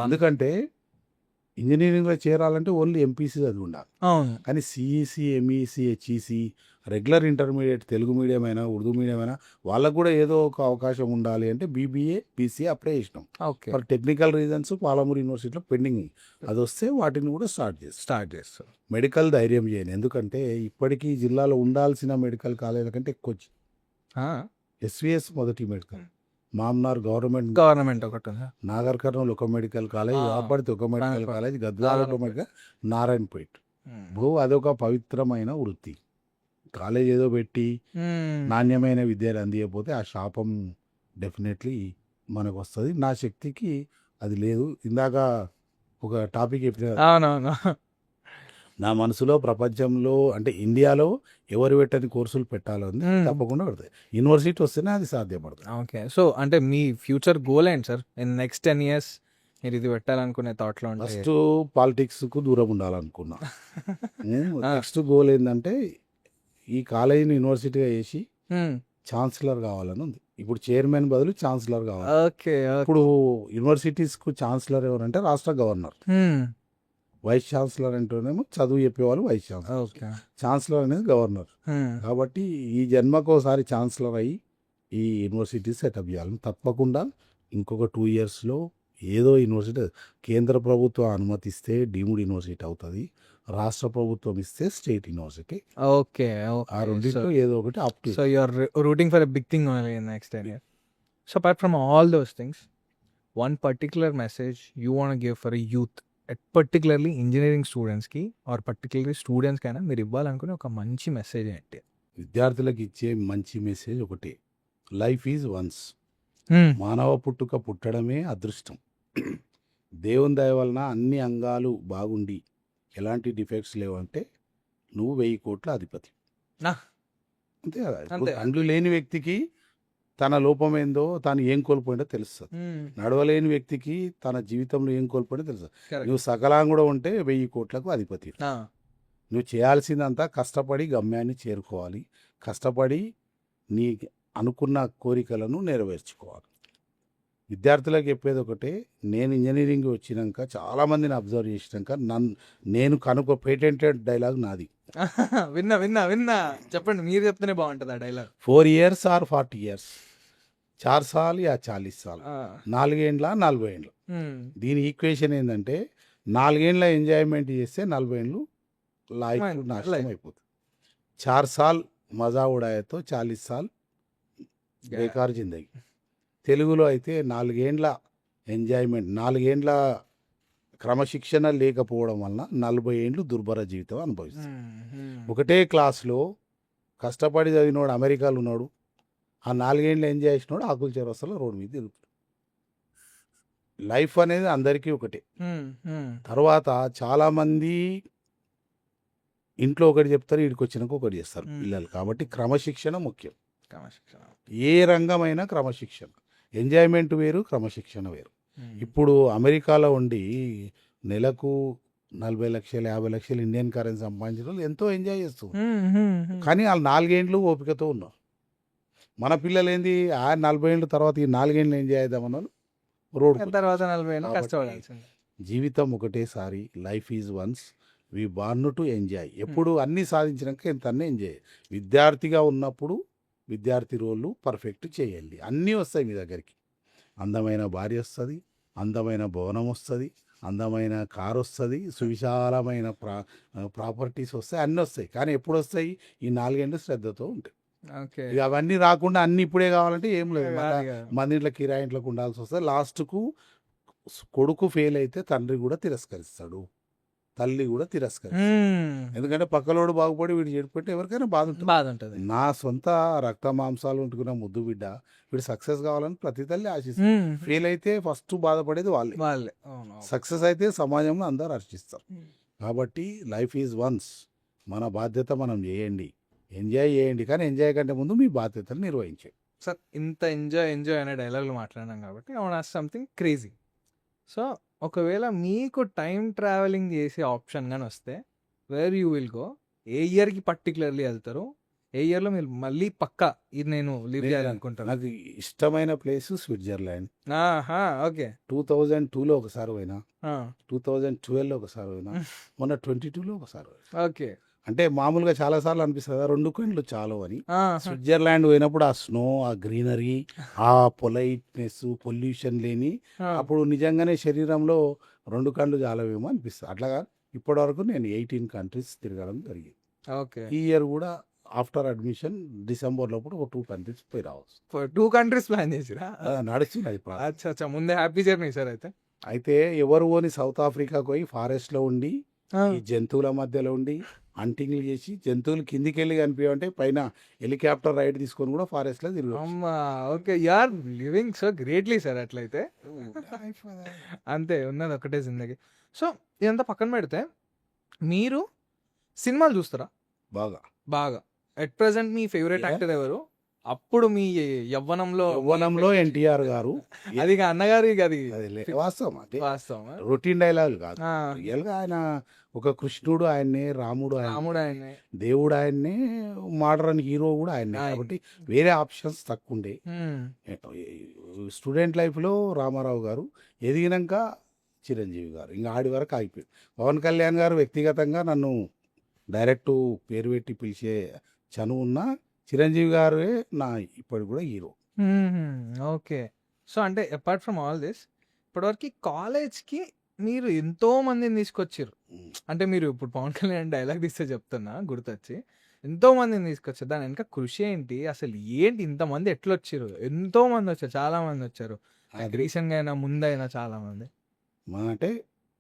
ఎందుకంటే ఇంజనీరింగ్లో చేరాలంటే ఓన్లీ ఎంపీసీ చదివి ఉండాలి. కానీ CEC, MEC, HEC, regular intermediate Telugu medium అయినా ఉర్దూ మీడియం అయినా వాళ్ళకు కూడా ఏదో ఒక అవకాశం ఉండాలి అంటే బీబీఏ, బీసీఏ అప్లై చేసినాం. ఫర్ టెక్నికల్ రీజన్స్ పాలమూరు యూనివర్సిటీలో పెండింగ్. అది వస్తే వాటిని కూడా స్టార్ట్ చేస్తాం. మెడికల్ ధైర్యం చేయను, ఎందుకంటే ఇప్పటికీ జిల్లాలో ఉండాల్సిన మెడికల్ కాలేజీల కంటే ఎక్కువ వచ్చింది. ఎస్విఎస్ మొదటి మెడికల్, మామ్నార్ గవర్నమెంట్ ఒకటి, నాగర్ కర్నూలు ఒక మెడికల్ కాలేజ్, ఆపడితే ఒక మెడికల్ కాలేజ్, గద్వాల ఒక మెడికల్, నారాయణపేట్. అదొక పవిత్రమైన వృత్తి. కాలేజ్ ఏదో పెట్టి నాణ్యమైన విద్యలు అందియకపోతే ఆ శాపం డెఫినెట్లీ మనకు వస్తుంది. నా శక్తికి అది లేదు. ఇందాక ఒక టాపిక్ చెప్పిన నా మనసులో ప్రపంచంలో అంటే ఇండియాలో ఎవరు పెట్టని కోర్సులు పెట్టాలని తప్పకుండా పెడతాయి. యూనివర్సిటీ వస్తేనే అది సాధ్యపడుతుంది. ఓకే. సో అంటే మీ ఫ్యూచర్ గోల్ ఏంటి సార్? ఇన్ నెక్స్ట్ 10 years మీరు ఇది పెట్టాలనుకునే థాట్‌లో ఉంటే? ఫస్ట్ పాలిటిక్స్కు దూరం ఉండాలనుకున్నా. నెక్స్ట్ గోల్ ఏంటంటే ఈ కాలేజీని యూనివర్సిటీగా చేసి ఛాన్సలర్ కావాలని ఉంది. ఇప్పుడు చైర్మన్ బదులు ఛాన్సలర్ కావాలి. ఓకే. ఇప్పుడు యూనివర్సిటీస్కు ఛాన్సలర్ ఎవరంటే రాష్ట్ర గవర్నర్. వైస్ ఛాన్సలర్ అంటేనేమో చదువు చెప్పేవాళ్ళు వైస్ ఛాన్సలర్. ఓకే. ఛాన్సలర్ అనేది గవర్నర్. కాబట్టి ఈ జన్మకోసారి ఛాన్సలర్ అయ్యి ఈ యూనివర్సిటీ సెటప్ చేయాలని తప్పకుండా ఇంకొక 2 yearsలో ఏదో యూనివర్సిటీ కేంద్ర ప్రభుత్వం అనుమతిస్తే డీమ్డ్ యూనివర్సిటీ అవుతుంది, రాష్ట్ర ప్రభుత్వం ఇస్తే స్టేట్ యూనివర్సిటీ. ఓకే. ఆ రెండింటిలో ఏదో ఒకటి up to. So you are routing for a big thing only in next 10 years. So apart from all those things, one particular message you want give for youth, particularly engineering స్టూడెంట్స్కి or particularly స్టూడెంట్స్కైనా మీరు ఇవ్వాలనుకునే ఒక మంచి message ఏంటి? విద్యార్థులకు ఇచ్చే మంచి మెసేజ్ ఒకటే, లైఫ్ ఈజ్ వన్స్. మానవ పుట్టుక పుట్టడమే అదృష్టం. దేవుని దయ వలన అన్ని అంగాలు బాగుండి ఎలాంటి డిఫెక్ట్స్ లేవంటే నువ్వు 1000 కోట్ల అధిపతి. అంతే కదా. అంతే. అండ్లు లేని వ్యక్తికి తన లోపం ఏందో, తాను ఏం కోల్పోయిందో తెలుస్తుంది. నడవలేని వ్యక్తికి తన జీవితంలో ఏం కోల్పోయిందో తెలుస్తుంది. నువ్వు సకలాంగుడు ఉంటే 1000 కోట్లకు అధిపతి. నువ్వు చేయాల్సిందంతా కష్టపడి గమ్యాన్ని చేరుకోవాలి, కష్టపడి నీ అనుకున్న కోరికలను నెరవేర్చుకోవాలి. విద్యార్థులకు చెప్పేది ఒకటే, నేను ఇంజనీరింగ్ వచ్చినాక చాలామందిని అబ్జర్వ్ చేసినాక నేను కనుక పేటెంటెడ్ డైలాగ్ నాది. విన్నా చెప్పండి, మీరు చెప్తేనే బాగుంటుంది ఆ డైలాగ్. 4 years ఆర్ 40 years, 4 साल या 40 साल, 4 ఏండ్ల 40 ఏండ్లు. దీని ఈక్వేషన్ ఏంటంటే 4 ఏండ్ల ఎంజాయ్మెంట్ చేస్తే 40 ఏండ్లు లైఫ్ నాశనం అయిపోతుంది. 4 साल మజా ఉడాయతో 40 साल బేకార్ జిందగీ. తెలుగులో అయితే 4 ఏండ్ల ఎంజాయ్మెంట్, 4 ఏండ్ల క్రమశిక్షణ లేకపోవడం వలన 40 ఏండ్లు దుర్భర జీవితం అనుభవిస్తాడు. ఒకటే క్లాస్లో కష్టపడి చదివినోడు అమెరికాలో ఉన్నాడు, ఆ 4 ఏండ్లు ఎంజాయ్ చేసినోడు ఆకుల చెరవస్తలో రోడ్డు మీద తిరుగుతాడు. లైఫ్ అనేది అందరికీ ఒకటే. తర్వాత చాలామంది ఇంట్లో ఒకటి చెప్తారు, వీడికి వచ్చినాక ఒకటి చేస్తారు పిల్లలు. కాబట్టి క్రమశిక్షణ ముఖ్యం. ఏ రంగమైనా క్రమశిక్షణ. ఎంజాయ్మెంట్ వేరు, క్రమశిక్షణ వేరు. ఇప్పుడు అమెరికాలో ఉండి నెలకు 40 లక్షలు 50 లక్షలు ఇండియన్ కరెన్సీ సంపాదించిన వాళ్ళు ఎంతో ఎంజాయ్ చేస్తారు. కానీ వాళ్ళు 4 ఏండ్లు ఓపికతో ఉన్నారు. మన పిల్లలు ఏంది 40 ఏండ్ల తర్వాత ఈ 4 ఏండ్లు ఎంజాయ్ చేద్దామన్నారు రోడ్ తర్వాత 40 ఏళ్ళు కష్టపడాల్సింది. జీవితం ఒకటేసారి, life is once, we born to enjoy. ఎప్పుడు అన్నీ సాధించినాక ఎంత ఎంజాయ్. విద్యార్థిగా ఉన్నప్పుడు విద్యార్థి రోళ్ళు పర్ఫెక్ట్ చేయాలి. అన్నీ వస్తాయి మీ దగ్గరికి. అందమైన భార్య వస్తుంది, అందమైన భవనం వస్తుంది, అందమైన కారు వస్తుంది, సువిశాలమైన ప్రాపర్టీస్ వస్తాయి, అన్నీ వస్తాయి. కానీ ఎప్పుడు వస్తాయి? ఈ 4 ఏండ్లు శ్రద్ధతో ఉంటాయి. ఇక అవన్నీ రాకుండా అన్ని ఇప్పుడే కావాలంటే ఏం లేదు. మన ఇంట్లో కిరాయి ఇంట్లోకి ఉండాల్సి వస్తుంది. లాస్ట్కు కొడుకు ఫెయిల్ అయితే తండ్రి కూడా తిరస్కరిస్తాడు, తల్లి కూడా తిరస్కరిస్తాడు. ఎందుకంటే పక్కలోడు బాగుపడి వీడు చెడిపోతే ఎవరికైనా బాధ ఉంటుంది. నా సొంత రక్త మాంసాలు ఉంటుకున్న ముద్దు బిడ్డ వీడు సక్సెస్ కావాలని ప్రతి తల్లి ఆశిస్తుంది. ఫెయిల్ అయితే ఫస్ట్ బాధపడేది వాళ్ళే. సక్సెస్ అయితే సమాజంలో అందరూ హర్షిస్తారు. కాబట్టి లైఫ్ ఈజ్ వన్స్. మన బాధ్యత మనం చేయండి, ఎంజాయ్ చేయండి. కానీ ఎంజాయ్ కంటే ముందు మీ బాధ్యతలు నిర్వహించండి. సార్, ఇంత ఎంజాయ్ అనే డైలాగులు మాట్లాడినాం కాబట్టి I want ask something crazy. So ఒకవేళ మీకు టైం ట్రావెలింగ్ చేసే ఆప్షన్ కానీ వస్తే, వేర్ యూ విల్ గో? ఏ ఇయర్కి పర్టికులర్లీ వెళ్తారు? ఏ ఇయర్లో మీరు మళ్ళీ పక్కా ఇది నేను లివ్ చేయాలనుకుంటాను? నాకు ఇష్టమైన ప్లేస్ స్విట్జర్లాండ్. ఓకే. 2002లో ఒకసారి పోయినా, 2012లో ఒకసారి పోయినా, మొన్న 22లో ఒకసారి పోయినా. ఓకే. అంటే మామూలుగా చాలా సార్లు అనిపిస్తుంది 2 కళ్ళు చాలు అని. స్విట్జర్లాండ్ పోయినప్పుడు ఆ స్నో, ఆ గ్రీనరీ, ఆ పొలైట్నెస్, పొల్యూషన్ లేని, అప్పుడు నిజంగానే శరీరంలో 2 కళ్ళు చాలవేమో అనిపిస్తుంది. అట్లాగా ఇప్పటి వరకు నేను 18 countries తిరగడం జరిగింది. ఓకే. ఈ ఇయర్ కూడా ఆఫ్టర్ అడ్మిషన్ డిసెంబర్ లోపల ఒక 2 countries పోయి రావచ్చు. 2 countries ప్లాన్ చేసిరా? నడుస్తుంది. అచ్చా, ముందే హ్యాపీ జర్నీ సార్. అయితే ఎవరు పోని సౌత్ ఆఫ్రికాకు పోయి ఫారెస్ట్ లో ఉండి ఈ జంతువుల మధ్యలో ఉండి హంటింగ్లు చేసి జంతువులు కిందికి వెళ్ళి కనిపించే పైన హెలికాప్టర్ రైడ్ తీసుకొని కూడా ఫారెస్ట్ లో తిరుగు. Okay, you are living so greatly sir. అట్లయితే అంతే, ఉన్నది ఒకటే జిందగీ. సో ఇదంతా పక్కన పెడితే, మీరు సినిమాలు చూస్తారా? బాగా. బాగా. At present me favourite A? Actor ఎవరు? అప్పుడు మీ యవ్వనంలో యవ్వనంలో ఎన్టీఆర్ గారు. అది ఇక అన్నగారు ఇక అది వాస్తవం అంటే వాస్తవమా? రొటీన్ డైలాగులు కాదు. ఆ, రియల్ గా ఆయన ఒక కృష్ణుడు ఆయన్నే, రాముడు ఆయన, రాముడు ఆయనే. దేవుడు ఆయన్నే, మోడర్న్ హీరో కూడా ఆయన్నే. ఆయన. కాబట్టి వేరే ఆప్షన్స్ తక్కువ ఉండే. హ్మ్. స్టూడెంట్ లైఫ్లో రామారావు గారు, ఎదిగినాక చిరంజీవి గారు, ఇంకా ఆడి వరకు ఆగిపోయింది. పవన్ కళ్యాణ్ గారు వ్యక్తిగతంగా నన్ను డైరెక్ట్ పేరు పెట్టి పిలిచే చనువు ఉన్న, చిరంజీవి గారే నా ఇప్పటికి కూడా హీరో. ఓకే. సో అంటే అపార్ట్ ఫ్రమ్ ఆల్ దిస్, ఇప్పటివరకు కాలేజ్కి మీరు ఎంతో మందిని తీసుకొచ్చారు. అంటే మీరు ఇప్పుడు పవన్ కళ్యాణ్ డైలాగ్ తీస్తే చెప్తున్నా గుర్తొచ్చి, ఎంతో మందిని తీసుకొచ్చారు. దాని వెనక కృషి ఏంటి, అసలు ఏంటి, ఇంతమంది ఎట్లా వచ్చారు? ఎంతో మంది వచ్చారు, చాలా మంది వచ్చారు. రీసెంట్గా అయినా ముందైనా చాలా మంది. అంటే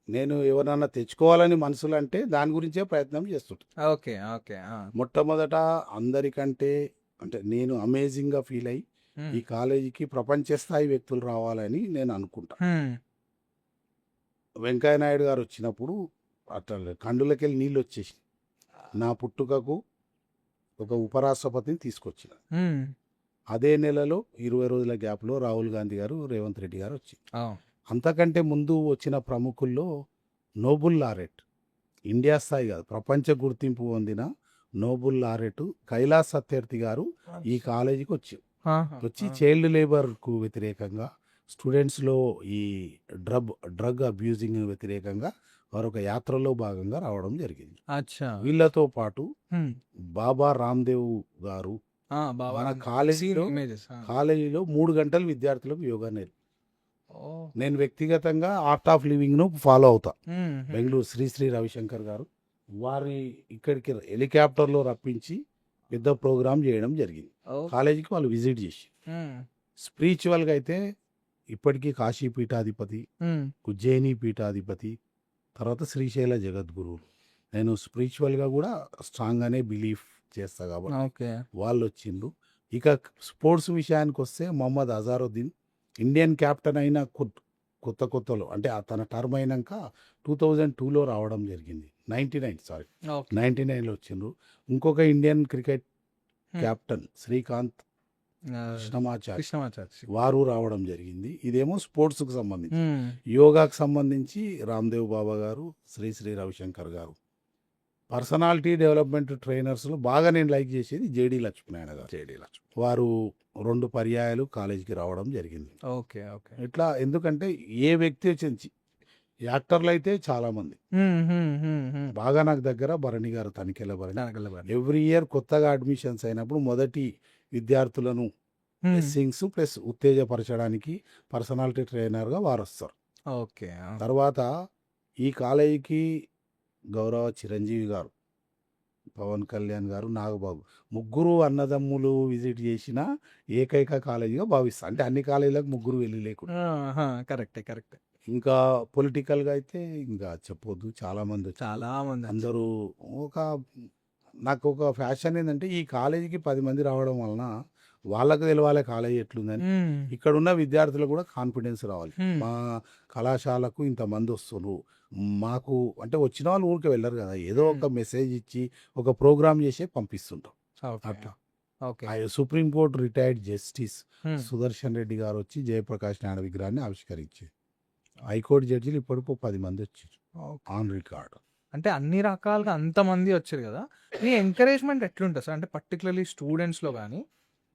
నేను ఎవరన్నా తెచ్చుకోవాలని మనసులు అంటే దాని గురించే ప్రయత్నం చేస్తుంటాను. Okay, okay. మొట్టమొదట అందరికంటే అంటే నేను అమేజింగ్గా ఫీల్ అయ్యి ఈ కాలేజీకి ప్రపంచ స్థాయి వ్యక్తులు రావాలని నేను అనుకుంటా. వెంకయ్య నాయుడు గారు వచ్చినప్పుడు అట్లా కండులకెళ్ళి నీళ్ళు వచ్చేసి నా పుట్టుకకు ఒక ఉపరాష్ట్రపతిని తీసుకొచ్చిన. అదే నెలలో 20 రోజుల గ్యాప్లో రాహుల్ గాంధీ గారు, రేవంత్ రెడ్డి గారు వచ్చి, అంతకంటే ముందు వచ్చిన ప్రముఖుల్లో నోబుల్ లారెట్, ఇండియా స్థాయి కాదు ప్రపంచ గుర్తింపు పొందిన నోబుల్ లారెట్ కైలాస్ సత్యార్థి గారు ఈ కాలేజీకి వచ్చి చైల్డ్ లేబర్కు వ్యతిరేకంగా, స్టూడెంట్స్లో ఈ డ్రగ్ అబ్యూజింగ్ వ్యతిరేకంగా వారు ఒక యాత్రలో భాగంగా రావడం జరిగింది. అచ్చా. వీళ్ళతో పాటు బాబా రామ్దేవ్ గారు మన కాలేజీలో 3 గంటలు విద్యార్థులకు యోగా నేర్పి, నేను వ్యక్తిగతంగా ఆర్ట్ ఆఫ్ లివింగ్ను ఫాలో అవుతా. బెంగళూరు శ్రీ రవిశంకర్ గారు వారి ఇక్కడికి హెలికాప్టర్లో రప్పించి పెద్ద ప్రోగ్రామ్ చేయడం జరిగింది. కాలేజీకి వాళ్ళు విజిట్ చేసి, స్పిరిచువల్గా అయితే ఇప్పటికీ కాశీ పీఠాధిపతి, ఉజ్జయిని పీఠాధిపతి, తర్వాత శ్రీశైల జగద్గురువులు. నేను స్పిరిచువల్గా కూడా స్ట్రాంగ్గానే బిలీఫ్ చేస్తా కాబట్టి వాళ్ళు వచ్చిండ్రు. ఇక స్పోర్ట్స్ విషయానికి వస్తే మొహమ్మద్ అజారుద్దీన్ ఇండియన్ క్యాప్టెన్ అయిన కొత్తలో అంటే తన టర్మ్ అయినాక 2002లో రావడం జరిగింది. 99లో వచ్చిండ్రు. ఇంకొక Indian cricket captain Srikanth Krishnamachari వారు రావడం జరిగింది. ఇదేమో స్పోర్ట్స్కి సంబంధించి. యోగాకు సంబంధించి రామ్దేవ్ బాబా గారు, శ్రీ రవిశంకర్ గారు. పర్సనాలిటీ డెవలప్మెంట్ ట్రైనర్స్లో బాగా నేను లైక్ చేసేది జేడి లక్ష్మీనారాయణ గారు. వారు 2 పర్యాయాలు కాలేజీకి రావడం జరిగింది. Okay, okay. ఇట్లా ఎందుకంటే ఏ వ్యక్తి వచ్చి, యాక్టర్లు అయితే చాలా మంది బాగా నాకు దగ్గర భరణి గారు, తనికెళ్ళ భరణి. ఎవ్రీ ఇయర్ కొత్తగా అడ్మిషన్స్ అయినప్పుడు మొదటి విద్యార్థులను బ్లెస్సింగ్స్ ప్లస్ ఉత్తేజపరచడానికి పర్సనాలిటీ ట్రైనర్గా వారు వస్తారు. ఓకే. తర్వాత ఈ కాలేజీకి గౌరవ చిరంజీవి గారు, పవన్ కళ్యాణ్ గారు, నాగబాబు ముగ్గురు అన్నదమ్ములు విజిట్ చేసిన ఏకైక కాలేజీగా భావిస్తా. అంటే అన్ని కాలేజీలకు ముగ్గురు వెళ్ళి లేకుండా. కరెక్టే. ఇంకా పొలిటికల్గా అయితే ఇంకా చెప్పొద్దు, చాలా మంది అందరూ నాకు ఒక ఫ్యాషన్ ఏంటంటే ఈ కాలేజీకి 10 మంది రావడం వలన వాళ్ళకు తెలవాలి కాలేజీ ఎట్లుందని. ఇక్కడ ఉన్న విద్యార్థులకు కూడా కాన్ఫిడెన్స్ రావాలి. మా కళాశాలకు ఇంతమంది వస్తున్నారు, మాకు అంటే వచ్చిన వాళ్ళు ఊరికి వెళ్ళరు కదా, ఏదో ఒక మెసేజ్ ఇచ్చి ఒక ప్రోగ్రామ్ చేసి పంపిస్తుంటాం. అట్లా supreme court retired justice Sudarshan Reddy గారు వచ్చి జయప్రకాష్ నాయుడు విగ్రహాన్ని ఆవిష్కరించారు. హైకోర్టు జడ్జిలు ఇప్పటికో 10 మంది వచ్చారు ఆన్ రికార్డ్. అంటే అన్ని రకాలుగా అంతమంది వచ్చారు కదా, మీ ఎంకరేజ్మెంట్ ఎట్లుంటుంది సార్? అంటే పర్టికులర్లీ స్టూడెంట్స్లో కానీ,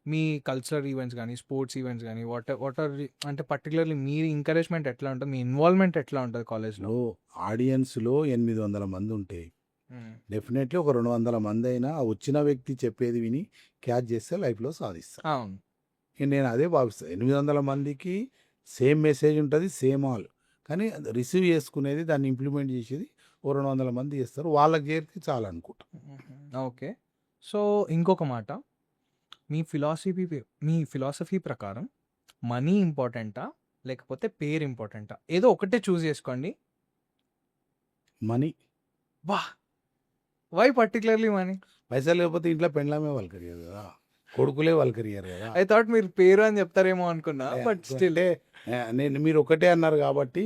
మీ కల్చరల్ ఈవెంట్స్ కానీ, స్పోర్ట్స్ ఈవెంట్స్ కానీ, వాట్ ఆర్ అంటే పర్టికులర్లీ మీ ఎంకరేజ్మెంట్ ఎట్లా ఉంటుంది, మీ ఇన్వాల్వ్మెంట్ ఎట్లా ఉంటుంది కాలేజ్లో? ఆడియన్స్లో 800 మంది ఉంటే డెఫినెట్లీ ఒక 200 మంది అయినా వచ్చిన వ్యక్తి చెప్పేది విని క్యాచ్ చేస్తే లైఫ్లో సాధిస్తాను. నేను అదే భావిస్తాను. 800 మందికి సేమ్ మెసేజ్ ఉంటుంది, సేమ్ ఆల్, కానీ రిసీవ్ చేసుకునేది, దాన్ని ఇంప్లిమెంట్ చేసేది 200 మంది చేస్తారు. వాళ్ళకి చేరితే చాలా అనుకుంటా. ఓకే. సో ఇంకొక మాట, మీ ఫిలాసఫీ ప్రకారం మనీ ఇంపార్టెంటా లేకపోతే పేరు ఇంపార్టెంటా? ఏదో ఒకటే చూస్ చేసుకోండి. మనీ. Why particularly money? పైసలు లేకపోతే ఇంట్లో పెండ్లామే వాళ్ళు కదా. కొడుకులే వాళ్ళకరియారు కదా. ఐ థాట్ మీరు పేరు అని చెప్తారేమో అనుకున్నా, బట్ స్టిల్ అంటే నేను మీరు ఒకటే అన్నారు కాబట్టి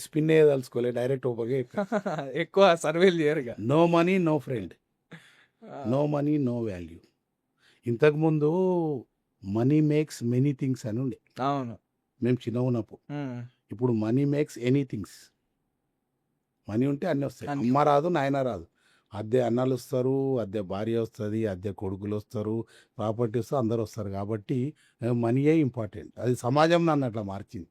స్పిన్ వేయదలుచుకోలే, డైరెక్ట్ ఓపెన్గా ఎక్కువ సర్వేలు చేయరుగా. No money no friend, no money no value. ఇంతకుముందు మనీ మేక్స్ మెనీ థింగ్స్ అని ఉండే అవును. మేము చిన్న ఉన్నప్పుడు. ఇప్పుడు మనీ మేక్స్ ఎనీథింగ్స్. మనీ ఉంటే అన్నీ వస్తాయి. అన్నీ. అమ్మ రాదు, నాయన రాదు. అద్దె అన్నలు వస్తారు, అద్దె భార్య వస్తుంది, అద్దె కొడుకులు వస్తారు, ప్రాపర్టీ వస్తారు, అందరు వస్తారు. కాబట్టి మనీయే ఇంపార్టెంట్. అది సమాజం నన్ను అట్లా మార్చింది.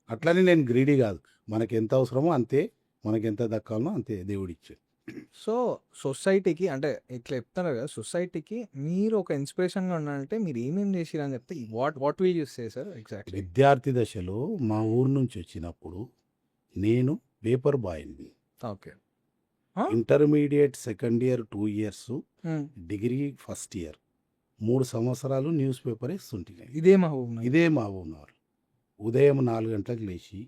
అట్లని నేను గ్రీడీ కాదు. మనకి ఎంత అవసరమో అంతే, మనకి ఎంత దక్కాలనో అంతే దేవుడిచ్చాడు. సో సొసైటీకి అంటే ఇట్లా చెప్తారు కదా, సొసైటీకి మీరు ఒక ఇన్స్పిరేషన్గా ఉండాలంటే మీరు ఏమేం చేసిరు అని చెప్తే what will you say sir exactly? విద్యార్థి దశలో మా ఊరు నుంచి వచ్చినప్పుడు నేను పేపర్ బాయ్ని. Okay. Intermediate second year 2 years, డిగ్రీ ఫస్ట్ ఇయర్ 3 సంవత్సరాలు న్యూస్ పేపర్ ఇస్తుంటే ఇదే మా ఊరు. ఇదే మా ఊరు. ఉదయం 4 గంటలకు లేచి,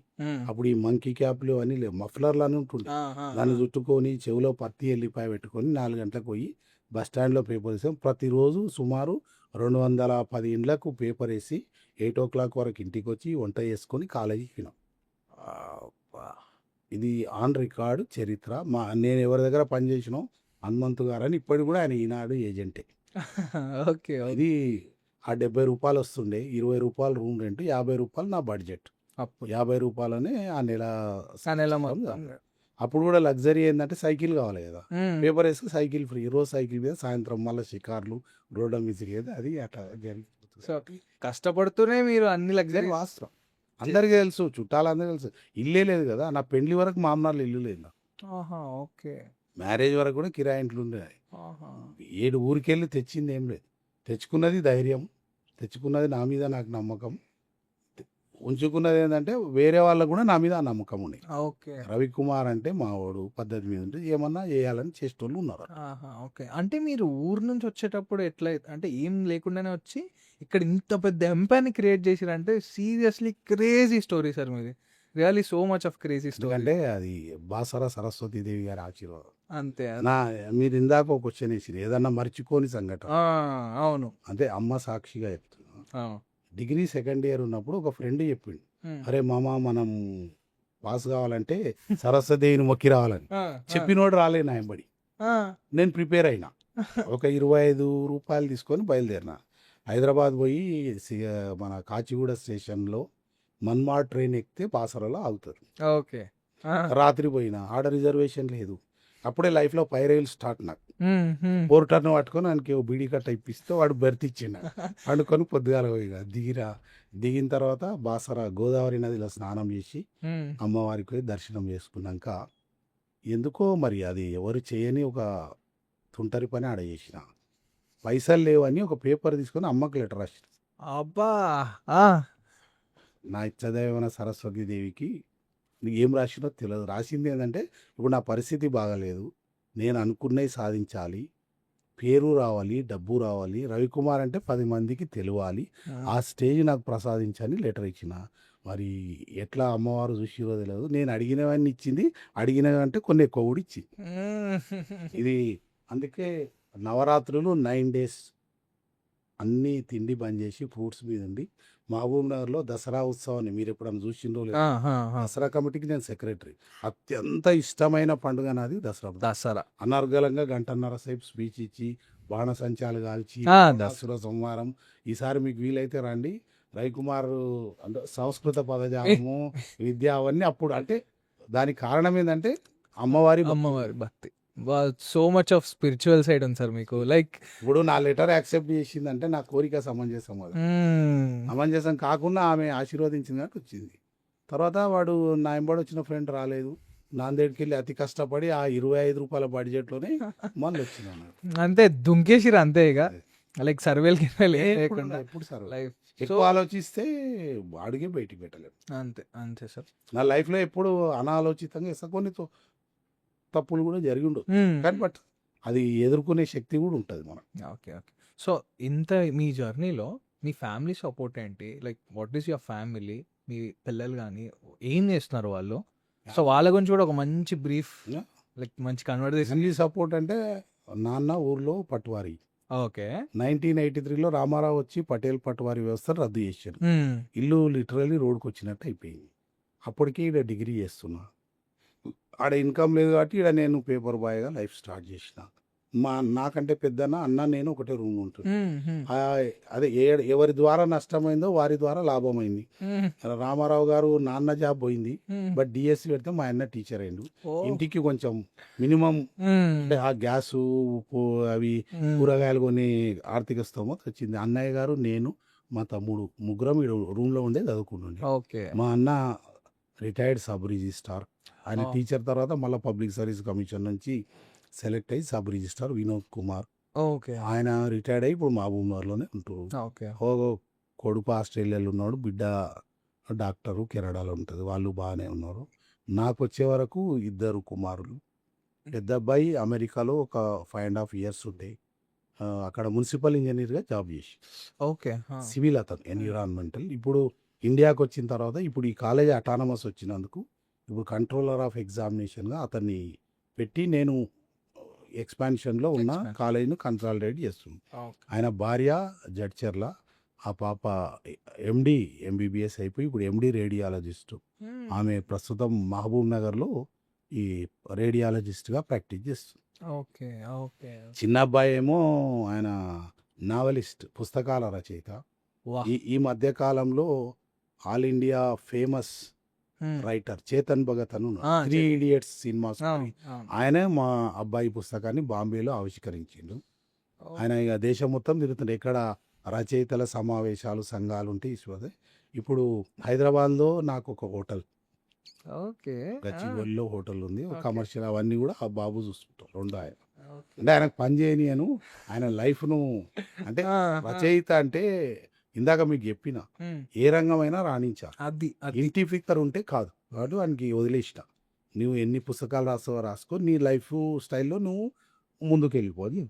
అప్పుడు ఈ మంకీ క్యాప్లు అని లేవు, మఫ్లర్లు అని ఉంటుండే, దాన్ని చుట్టుకొని చెవిలో పత్తి ఎల్లిపాయ పెట్టుకొని 4 గంటలకు పోయి బస్ స్టాండ్లో పేపర్ వేసాం. ప్రతిరోజు సుమారు 210 ఇండ్లకు పేపర్ వేసి 8 o'clock వరకు ఇంటికి వచ్చి వంట చేసుకొని కాలేజీకి పోయినాం. ఇది ఆన్ రికార్డు చరిత్ర. నేను ఎవరి దగ్గర పనిచేసినాం హనుమంతు గారు అని, ఇప్పటికి కూడా ఆయన ఈనాడు ఏజెంటే. ఓకే. ఇది ఆ 70 రూపాయలు వస్తుండే, 20 రూపాయలు రూమ్ రెంట్, 50 రూపాయలు నా బడ్జెట్. అప్పుడు 50 రూపాయలనే ఆ నెల. మొత్తం. అప్పుడు కూడా లగ్జరీ ఏంటంటే సైకిల్ కావాలి కదా, పేపర్ వేసుకు సైకిల్ ఫ్రీ. రోజు సైకిల్ మీద, సాయంత్రం మళ్ళీ షికార్లు రోడ్డు విసిరేది. అది అట్లా సో కష్టపడుతూనే మీరు అన్ని లగ్జరీ. వాస్తవం అందరికీ తెలుసు, చుట్టాలందరికీ తెలుసు. ఇల్లే లేదు కదా, నా పెళ్లి వరకు మామనార్లు ఇల్లు లేదు నాకు. ఓకే. మ్యారేజ్ వరకు కూడా కిరాయి ఇంట్లో ఉండే. 7 ఊరికెళ్ళి తెచ్చింది ఏం లేదు. తెచ్చుకున్నది ధైర్యం, తెచ్చుకున్నది నా మీద నాకు నమ్మకం, ఉంచుకున్నది ఏంటంటే వేరే వాళ్ళకు కూడా నా మీద ఆ నమ్మకం ఉంది. ఓకే. రవికుమార్ అంటే మా వాడు పద్ధతి మీద ఉంటే ఏమన్నా చేయాలని చేసేటోళ్ళు ఉన్నారు. ఓకే. అంటే మీరు ఊరు నుంచి వచ్చేటప్పుడు ఎట్లా, అంటే ఏం లేకుండానే వచ్చి ఇక్కడ ఇంత పెద్ద ఎంపైర్ని క్రియేట్ చేసిరంటే సీరియస్లీ క్రేజీ స్టోరీ సార్ మీది. Really so much of crazy story. అంటే అది బాసర సరస్వతి దేవి గారి ఆశీర్వాదం. అంతే. మీరు ఇందాక ఒక క్వశ్చన్ వేసిరు, ఏదన్నా మర్చిపోని సంఘటన. అవును. అంటే అమ్మ సాక్షిగా చెప్తున్నా. డిగ్రీ సెకండ్ ఇయర్ ఉన్నప్పుడు ఒక ఫ్రెండ్ చెప్పిండు, అరే మామ మనం పాస్ కావాలంటే సరస్వతిని మొక్కి రావాలని. చెప్పినోడు రాలే నా ఎంబడి. నేను ప్రిపేర్ అయినా. ఒక 25 రూపాయలు తీసుకొని బయలుదేరిన. హైదరాబాద్ పోయి మన కాచిగూడ స్టేషన్లో మన్మాడ్ ట్రైన్ ఎక్కితే బాసరలో ఆగుతారు. ఓకే. రాత్రి పోయినా, ఆడ రిజర్వేషన్ లేదు. అప్పుడే లైఫ్లో పైరైల్ స్టార్ట్. నాకు పోర్టర్ను పట్టుకొని ఆయనకి బీడీ కట్ట ఇప్పిస్తే వాడు బెర్త్ ఇచ్చిండు. అనుకొని పొద్దుగాల పోయినా దిగిన తర్వాత బాసర గోదావరి నదిలో స్నానం చేసి అమ్మవారికి పోయి దర్శనం చేసుకున్నాక ఎందుకో మరి అది ఎవరు చేయని ఒక తుంటరి పని ఆడ చేసిన. పైసలు లేవని ఒక పేపర్ తీసుకొని అమ్మకు లెటర్ రాసి, అబ్బా నా ఇచ్చదైవన సరస్వతి దేవికి నీకు ఏం రాసినో తెలియదు. రాసింది ఏంటంటే ఇప్పుడు నా పరిస్థితి బాగాలేదు, నేను అనుకున్నవి సాధించాలి, పేరు రావాలి, డబ్బు రావాలి, రవికుమార్ అంటే 10 మందికి తెలియాలి, ఆ స్టేజ్ నాకు ప్రసాదించని లెటర్ ఇచ్చిన. మరి ఎట్లా అమ్మవారు చూసిరో తెలియదు. నేను అడిగినవన్నీ ఇచ్చింది, అడిగినవంటే కొన్ని ఎక్కువ కూడా ఇచ్చింది. ఇది అందుకే నవరాత్రులు 9 days అన్నీ తిండి బంద్ చేసి ఫ్రూట్స్ మీద ఉండి మహబూబ్ నగర్లో దసరా ఉత్సవాన్ని మీరు ఎప్పుడన్నా చూసిందో లేదు, దసరా కమిటీకి నేను సెక్రటరీ. అత్యంత ఇష్టమైన పండుగ నాది దసరా. అనర్గళంగా 1.5 సేపు స్పీచ్ ఇచ్చి బాణసంచాలు కాల్చి దసరా సంహారం. ఈసారి మీకు వీలైతే రండి. రవికుమార్ సంస్కృత పదజాలము విద్య అవన్నీ అప్పుడు. అంటే దానికి కారణం ఏంటంటే అమ్మవారి భక్తి. So much of spiritual side ఉంది సార్ మీకు. లైక్ ఇప్పుడు నా లెటర్ యాక్సెప్ట్ చేసిందంటే నా కోరిక సమంజసం. సమంజసం కాకుండా ఆమె ఆశీర్వదించినట్టు వచ్చింది. తర్వాత వాడు నా ఎంబడి వచ్చిన ఫ్రెండ్ రాలేదు. నాందేడ్కి వెళ్ళి అతి కష్టపడి ఆ 25 రూపాయల బడ్జెట్లోనే మళ్ళీ వచ్చింది. అంతే దుంకేసిరు అంతే. ఇక లైక్ సర్వేలకి ఎప్పుడు సర్వే ఎక్కువ ఆలోచిస్తే అడిగే బయటికి పెట్టలేదు. అంతే సార్. నా లైఫ్లో ఎప్పుడు అనాలోచితంగా కొన్ని తప్పులు కూడా జరిగి ఉండదు, కానీ బట్ అది ఎదుర్కొనే శక్తి కూడా ఉంటుంది మనం. ఓకే. సో ఇంత మీ జర్నీలో మీ ఫ్యామిలీ సపోర్ట్ ఏంటి? Like what is your family? మీ పిల్లలు కానీ ఏం చేస్తున్నారు వాళ్ళు? సో వాళ్ళ గురించి కూడా ఒక మంచి బ్రీఫ్, లైక్ మంచి కన్వర్సేషన్. ఫ్యామిలీ సపోర్ట్ అంటే నాన్న ఊర్లో పట్టువారి, ఓకే. 1983లో రామారావు వచ్చి పటేల్ పట్వారీ వ్యవస్థను రద్దు చేశారు. ఇల్లు లిటరల్లీ రోడ్డుకి వచ్చినట్టు అయిపోయింది. అప్పటికి ఈడ డిగ్రీ చేస్తున్నా. ఆడ ఇన్కమ్ లేదు కాబట్టి ఈడ నేను పేపర్ బాయ్గా లైఫ్ స్టార్ట్ చేసిన. నాకంటే పెద్దన్న అన్న నేను ఒకటే రూమ్ ఉంటుంది. అదే ఎవరి ద్వారా నష్టమైందో వారి ద్వారా లాభమైంది. రామారావు గారు నాన్న జాబ్ పోయింది, బట్ డిఎస్సి పెడితే మా అన్న టీచర్ అయిండు. ఇంటికి కొంచెం మినిమం అంటే ఆ గ్యాసు ఉప్పు అవి కూరగాయలు కొని ఆర్థిక స్తోమత వచ్చింది. అన్నయ్య గారు నేను మా తమ్ముడు ముగ్గురం రూమ్ లో ఉండే చదువుకుంటుండే. మా అన్న రిటైర్డ్ సబ్ రిజిస్ట్రార్. ఆయన టీచర్ తర్వాత మళ్ళీ పబ్లిక్ సర్వీస్ కమిషన్ నుంచి సెలెక్ట్ అయ్యి సబ్ రిజిస్ట్రార్ వినోద్ కుమార్. ఆయన రిటైర్డ్ అయ్యి ఇప్పుడు మహబూబ్నగర్లోనే ఉంటున్నారు. కొడుకు ఆస్ట్రేలియాలో ఉన్నాడు, బిడ్డ డాక్టరు కెనడాలో ఉంటుంది. వాళ్ళు బాగానే ఉన్నారు. నాకు వచ్చే వరకు 2 కుమారులు. పెద్ద అబ్బాయి అమెరికాలో ఒక 5.5 years ఉండే అక్కడ మున్సిపల్ ఇంజనీర్గా జాబ్ చేసి సివిల్ అతను ఎన్విరాన్మెంటల్. ఇప్పుడు ఇండియాకి వచ్చిన తర్వాత ఇప్పుడు ఈ కాలేజ్ అటానమస్ వచ్చినందుకు ఇప్పుడు కంట్రోలర్ ఆఫ్ ఎగ్జామినేషన్గా అతన్ని పెట్టి నేను ఎక్స్పాన్షన్లో ఉన్న కాలేజీని కన్సాలిడేట్ చేస్తుంది. ఆయన భార్య జడ్చర్ల, ఆ పాప ఎండి ఎంబీబీఎస్ అయిపోయి ఇప్పుడు ఎండి రేడియాలజిస్టు. ఆమె ప్రస్తుతం మహబూబ్ నగర్లో ఈ రేడియాలజిస్ట్గా ప్రాక్టీస్ చేస్తుంది. చిన్న అబ్బాయి ఏమో ఆయన నావలిస్ట్, పుస్తకాల రచయిత. ఈ మధ్య కాలంలో all India famous writer Chetan Bhagat అను 3 Idiots సినిమా ఆయనే మా అబ్బాయి పుస్తకాన్ని బాంబేలో ఆవిష్కరించిండు. ఆయన ఇక దేశం మొత్తం తిరుగుతుండే, ఎక్కడ రచయితల సమావేశాలు సంఘాలు ఉంటే ఇసువదే. ఇప్పుడు హైదరాబాద్లో నాకు ఒక హోటల్, గచ్చిబౌలిలో హోటల్ ఉంది, కమర్షియల్ అవన్నీ కూడా ఆ బాబు చూసుకుంటారు. 2 ఆయన అంటే ఆయనకు పని చేయనియను. ఆయన లైఫ్ను అంటే రచయిత అంటే ఇందాక మీకు చెప్పిన ఏ రంగమైనా రాణించాలి. ఇంటి ఫిక్కర్ ఉంటే కాదు, కాబట్టి వానికి వదిలేసిన. నువ్వు ఎన్ని పుస్తకాలు రాసుకో, నీ లైఫ్ స్టైల్లో నువ్వు ముందుకు వెళ్ళిపోదు.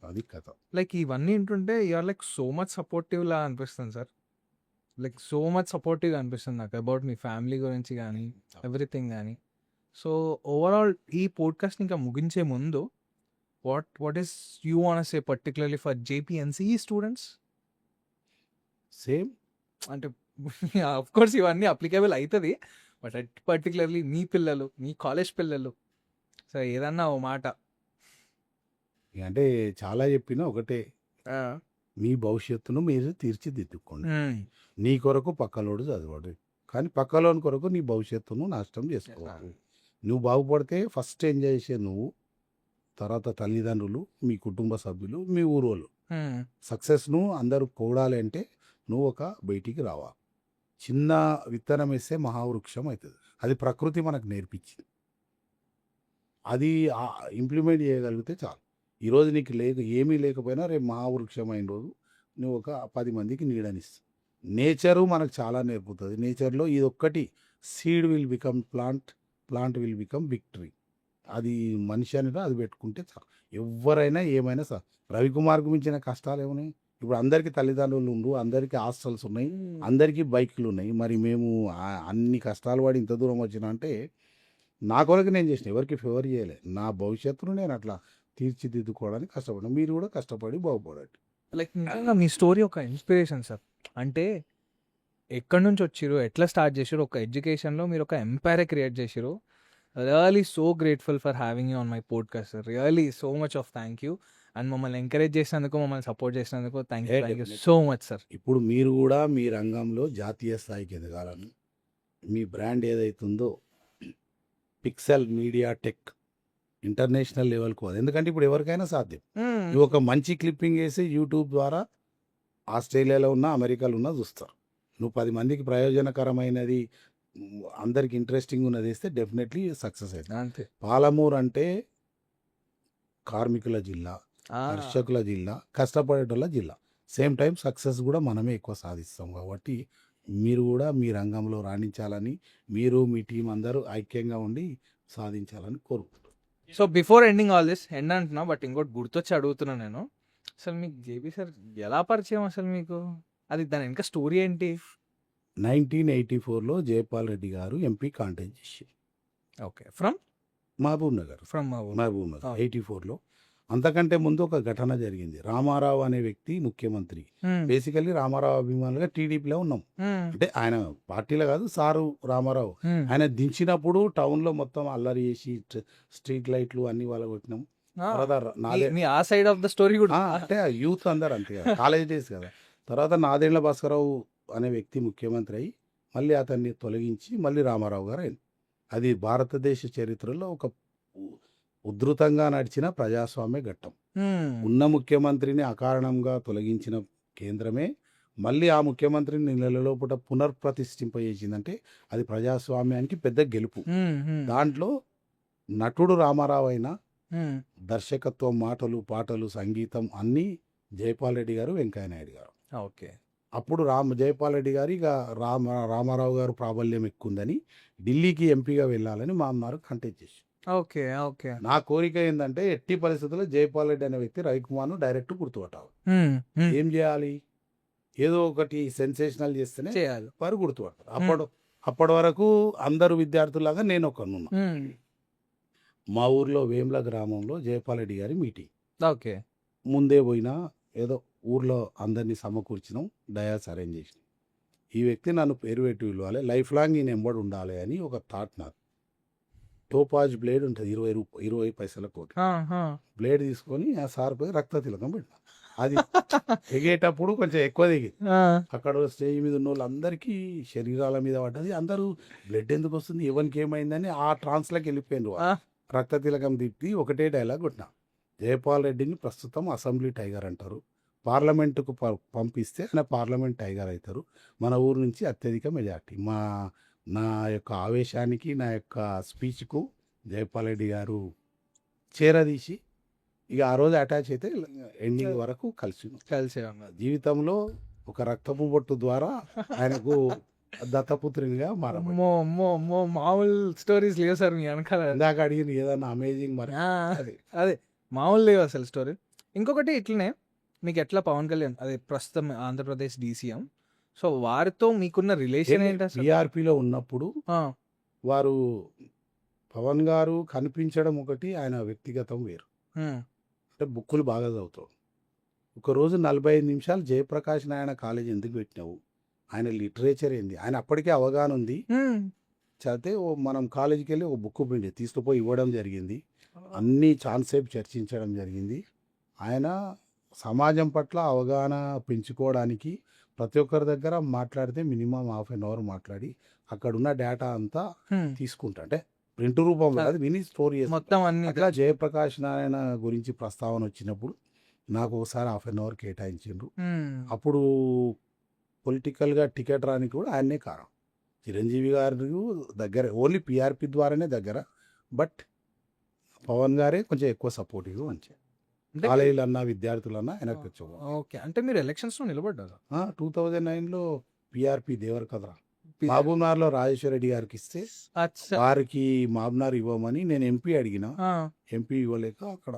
అది కథ. లైక్ ఇవన్నీ ఏంటంటే you're like so much supportive లా అనిపిస్తుంది సార్. లైక్ సో మచ్ సపోర్టివ్ అనిపిస్తుంది నాకు అబౌట్ మీ ఫ్యామిలీ గురించి కానీ ఎవ్రీథింగ్ కానీ. సో ఓవరాల్ ఈ పోడ్కాస్ట్ ఇంకా ముగించే ముందు what is you want say particularly for JPNC students? Same అంటే ఆఫ్ కోర్స్ ఇవన్నీ అప్లికేబుల్ అవుతుంది, బట్ పర్టికులర్లీ మీ పిల్లలు, మీ కాలేజ్ పిల్లలు, సో ఏదన్నా ఓ మాట. అంటే చాలా చెప్పినా ఒకటే, మీ భవిష్యత్తును మీరు తీర్చిదిద్దుకోండి. నీ కొరకు పక్కలోడు చదివాడు, కానీ పక్కలోని కొరకు నీ భవిష్యత్తును నాశనం చేసుకోవాలి. నువ్వు బాగుపడితే ఫస్ట్ ఎంజాయ్ చేసే నువ్వు, తర్వాత తల్లిదండ్రులు, మీ కుటుంబ సభ్యులు, మీ ఊరోళ్ళు. సక్సెస్ను అందరూ కూడాలి అంటే నువ్వు ఒక బయటికి రావాలి. చిన్న విత్తనం వేస్తే మహావృక్షం అవుతుంది. అది ప్రకృతి మనకు నేర్పించింది. అది ఇంప్లిమెంట్ చేయగలిగితే చాలు. ఈరోజు నీకు ఏమీ లేకపోయినా రేపు మహావృక్షం అయిన రోజు నువ్వు ఒక 10 మందికి నీడనిస్తావు. నేచరు మనకు చాలా నేర్పుతుంది. నేచర్లో ఇది ఒక్కటి, seed will become plant, plant will become victory. అది మనిషి అనేది అది పెట్టుకుంటే చాలు. ఎవరైనా ఏమైనా సార్. రవికుమార్కు మించిన కష్టాలు ఏమున్నాయి? ఇప్పుడు అందరికీ తల్లిదండ్రులు ఉండు, అందరికీ హాస్టల్స్ ఉన్నాయి, అందరికీ బైకులు ఉన్నాయి. మరి మేము అన్ని కష్టాలు పడి ఇంత దూరం వచ్చినా అంటే నా కొరకు నేను చేసిన, ఎవరికి ఫేవర్ చేయలే. నా భవిష్యత్తును నేను అట్లా తీర్చిదిద్దుకోవడానికి కష్టపడ్డా. మీరు కూడా కష్టపడి బాగుపడండి. లైక్ నిజంగా మీ స్టోరీ ఒక ఇన్స్పిరేషన్ సార్. అంటే ఎక్కడి నుంచి వచ్చిరు, ఎట్లా స్టార్ట్ చేసారు, ఒక ఎడ్యుకేషన్లో మీరు ఒక ఎంపైర్ క్రియేట్ చేసారు. Really so grateful for having you on my podcast sir. Really so much of thank you. And మమ్మల్ని ఎంకరేజ్ చేసినందుకు, మమ్మల్ని సపోర్ట్ చేసినందుకు thank you so much sir. ఇప్పుడు మీరు కూడా మీ రంగంలో జాతీయ స్థాయికి ఎదగాలని, మీ బ్రాండ్ ఏదైతుందో పిక్సెల్ మీడియా టెక్ ఇంటర్నేషనల్ లెవెల్కు, ఎందుకంటే ఇప్పుడు ఎవరికైనా సాధ్యం. నువ్వు ఒక మంచి క్లిప్పింగ్ వేసి యూట్యూబ్ ద్వారా ఆస్ట్రేలియాలో ఉన్న, అమెరికాలో ఉన్న చూస్తారు. నువ్వు 10 మందికి ప్రయోజనకరమైనది, అందరికి ఇంట్రెస్టింగ్ ఉన్నది వేస్తే డెఫినెట్లీ సక్సెస్ అవుతుంది. అంతే. పాలమూరు అంటే కార్మికుల జిల్లా, కర్షకుల జిల్లా, కష్టపడేటోళ్ళ జిల్లా. సేమ్ టైం సక్సెస్ కూడా మనమే ఎక్కువ సాధిస్తాం. కాబట్టి మీరు కూడా మీ రంగంలో రాణించాలని, మీరు మీ టీం అందరూ ఐక్యంగా ఉండి సాధించాలని కోరుకుంటున్నాను. So before ending all this, end అంటున్నా, బట్ ఇంకోటి గుర్తొచ్చి అడుగుతున్నాను నేను. అసలు మీకు జేపీ సార్ ఎలా పరిచయం అసలు మీకు? అది దాని ఇంకా స్టోరీ ఏంటి? 1984లో జయపాల్ రెడ్డి గారు ఎంపీ కాంటెస్ట్ చేశారు. Okay. From Mahabub Nagar. From Mahabub Nagar 84లో అంతకంటే ముందు ఒక ఘటన జరిగింది. రామారావు అనే వ్యక్తి ముఖ్యమంత్రి. బేసికల్లీ రామారావు అభిమానులుగా టీడీపీలో ఉన్నాం. అంటే ఆయన పార్టీలో కాదు, సారు రామారావు. ఆయన దించినప్పుడు టౌన్‌లో మొత్తం అల్లరి చేసి స్ట్రీట్ లైట్లు అన్నీ పగలగొట్టినాం. తర్వాత నాదే మీ ఆ సైడ్ ఆఫ్ ద స్టోరీ కూడా అంటే యూత్ అందరూ అంతే కదా! కాలేజ్ డేస్ కదా! తర్వాత నాదెండ్ల భాస్కరరావు అనే వ్యక్తి ముఖ్యమంత్రి అయ్యి, మళ్ళీ అతన్ని తొలగించి మళ్ళీ రామారావు గారు అయింది. అది భారతదేశ చరిత్రలో ఒక ఉధృతంగా నడిచిన ప్రజాస్వామ్య ఘట్టం. ఉన్న ముఖ్యమంత్రిని అకారణంగా తొలగించిన కేంద్రమే మళ్ళీ ఆ ముఖ్యమంత్రిని నెల లోపల పునర్ప్రతిష్ఠింపజేసిందంటే అది ప్రజాస్వామ్యానికి పెద్ద గెలుపు. దాంట్లో నటుడు రామారావు అయినా దర్శకత్వం, మాటలు, పాటలు, సంగీతం అన్నీ జైపాల్ రెడ్డి గారు, వెంకయ్య నాయుడు గారు. ఓకే. అప్పుడు జైపాల్ రెడ్డి గారు ఇక రామారావు గారు ప్రాబల్యం ఎక్కువందని ఢిల్లీకి ఎంపీగా వెళ్ళాలని మా అన్నారు కంటెస్ట్ చేసి. ఓకే. ఓకే. నా కోరిక ఏంటంటే ఎట్టి పరిస్థితుల్లో జైపాల్ రెడ్డి అనే వ్యక్తి రవికుమార్ను డైరెక్ట్ గుర్తుపట్టాలి. ఏం చేయాలి? ఏదో ఒకటి సెన్సేషనల్ చేస్తేనే చేయాలి. వారు గుర్తుపడతారు. అప్పటి వరకు అందరు విద్యార్థులాగా నేను ఒకనున్నా. మా ఊర్లో వేముల గ్రామంలో జైపాల్ రెడ్డి గారి మీటింగ్. ఓకే. ముందే పోయినా ఏదో ఊర్లో అందరినీ సమకూర్చినాం, డయాస్ అరేంజ్ చేసినాం. ఈ వ్యక్తి నన్ను పేరు పెట్టి పిలవాలి, లైఫ్ లాంగ్ ఈయన ఎంబడి ఉండాలి అని ఒక థాట్ నాకు. టోపాజ్ బ్లేడ్ ఉంటుంది 20 పైసల కోటి. బ్లేడ్ తీసుకొని ఆ సార్ పోయి రక్త తిలకం పెట్టిన. అది తెగేటప్పుడు కొంచెం ఎక్కువ దిగి అక్కడ స్టేజ్ మీద ఉన్న వాళ్ళందరికీ శరీరాల మీద పడ్డది. అందరూ బ్లడ్ ఎందుకు వస్తుంది, ఎవరికి ఏమైందని ఆ ట్రాన్స్లోకి వెళ్ళిపోయినారు. రక్త తిలకం తిప్పి ఒకటే డైలాగ్ కొట్టిన, జైపాల్ రెడ్డిని ప్రస్తుతం అసెంబ్లీ టైగర్ అంటారు, పార్లమెంటుకు పంపిస్తే ఆయన పార్లమెంట్ టైగర్ అవుతారు, మన ఊరు నుంచి అత్యధిక మెజార్టీ. నా యొక్క ఆవేశానికి, నా యొక్క స్పీచ్కు జైపాల్ రెడ్డి గారు చేరదీసి ఇక ఆ రోజు అటాచ్ అయితే ఎండింగ్ వరకు కలిసి జీవితంలో ఒక రక్తపు బొట్టు ద్వారా ఆయనకు దత్తపుత్రునిగా మామూలు స్టోరీస్ లేవు సార్ మీ వెనకాల. ఇందాక అడిగింది ఏదన్నా అమేజింగ్ మరి అదే మామూలు లేవు అసలు స్టోరీ. ఇంకొకటి ఇట్లనే మీకు ఎట్లా పవన్ కళ్యాణ్ అదే ప్రస్తుతం ఆంధ్రప్రదేశ్ DCM, సో వారితో మీకున్న రిలేషన్ ఏంటి అసలు? టీఆర్పీలో ఉన్నప్పుడు వారు పవన్ గారు కనిపించడం ఒకటి, ఆయన వ్యక్తిగతం వేరు. అంటే బుక్కులు బాగా చదువుతాడు. ఒకరోజు 45 నిమిషాలు జయప్రకాష్ నారాయణ కాలేజ్ ఎందుకు పెట్టినావు, ఆయన లిటరేచర్ ఏంది, ఆయన అప్పటికే అవగాహన ఉంది. చదివితే మనం కాలేజీకి వెళ్ళి ఒక బుక్ పిండి తీసుకుపోయి ఇవ్వడం జరిగింది. అన్నీ ఛాన్సేపు చర్చించడం జరిగింది. ఆయన సమాజం పట్ల అవగాహన పెంచుకోవడానికి ప్రతి ఒక్కరి దగ్గర మాట్లాడితే మినిమం ½ an hour మాట్లాడి అక్కడున్న డేటా అంతా తీసుకుంటా, అంటే ప్రింట్ రూపంలో అది విని స్టోర్ చేసి మొత్తం అన్ని. అట్లా జయప్రకాష్ నారాయణ గురించి ప్రస్తావన వచ్చినప్పుడు నాకు ఒకసారి ½ an hour కేటాయించిండ్రు. అప్పుడు పొలిటికల్గా టికెట్ రానికి కూడా ఆయన్నే కారణం. చిరంజీవి గారు దగ్గర ఓన్లీ PRP ద్వారానే దగ్గర, బట్ పవన్ గారే కొంచెం ఎక్కువ సపోర్టివ్ మంచి కాలేజీలు అన్నా విద్యార్థులన్నా ఆయనకు వచ్చాము. ఓకే. అంటే మీరు ఎలక్షన్స్లో నిలబడ్డారు 2009లో PRP దేవరకథ మహబూబ్నగర్లో రాజేశ్వర రెడ్డి గారికి ఇస్తే వారికి మహబూబ్నగర్ ఇవ్వమని నేను ఎంపీ అడిగిన, ఎంపీ ఇవ్వలేక అక్కడ.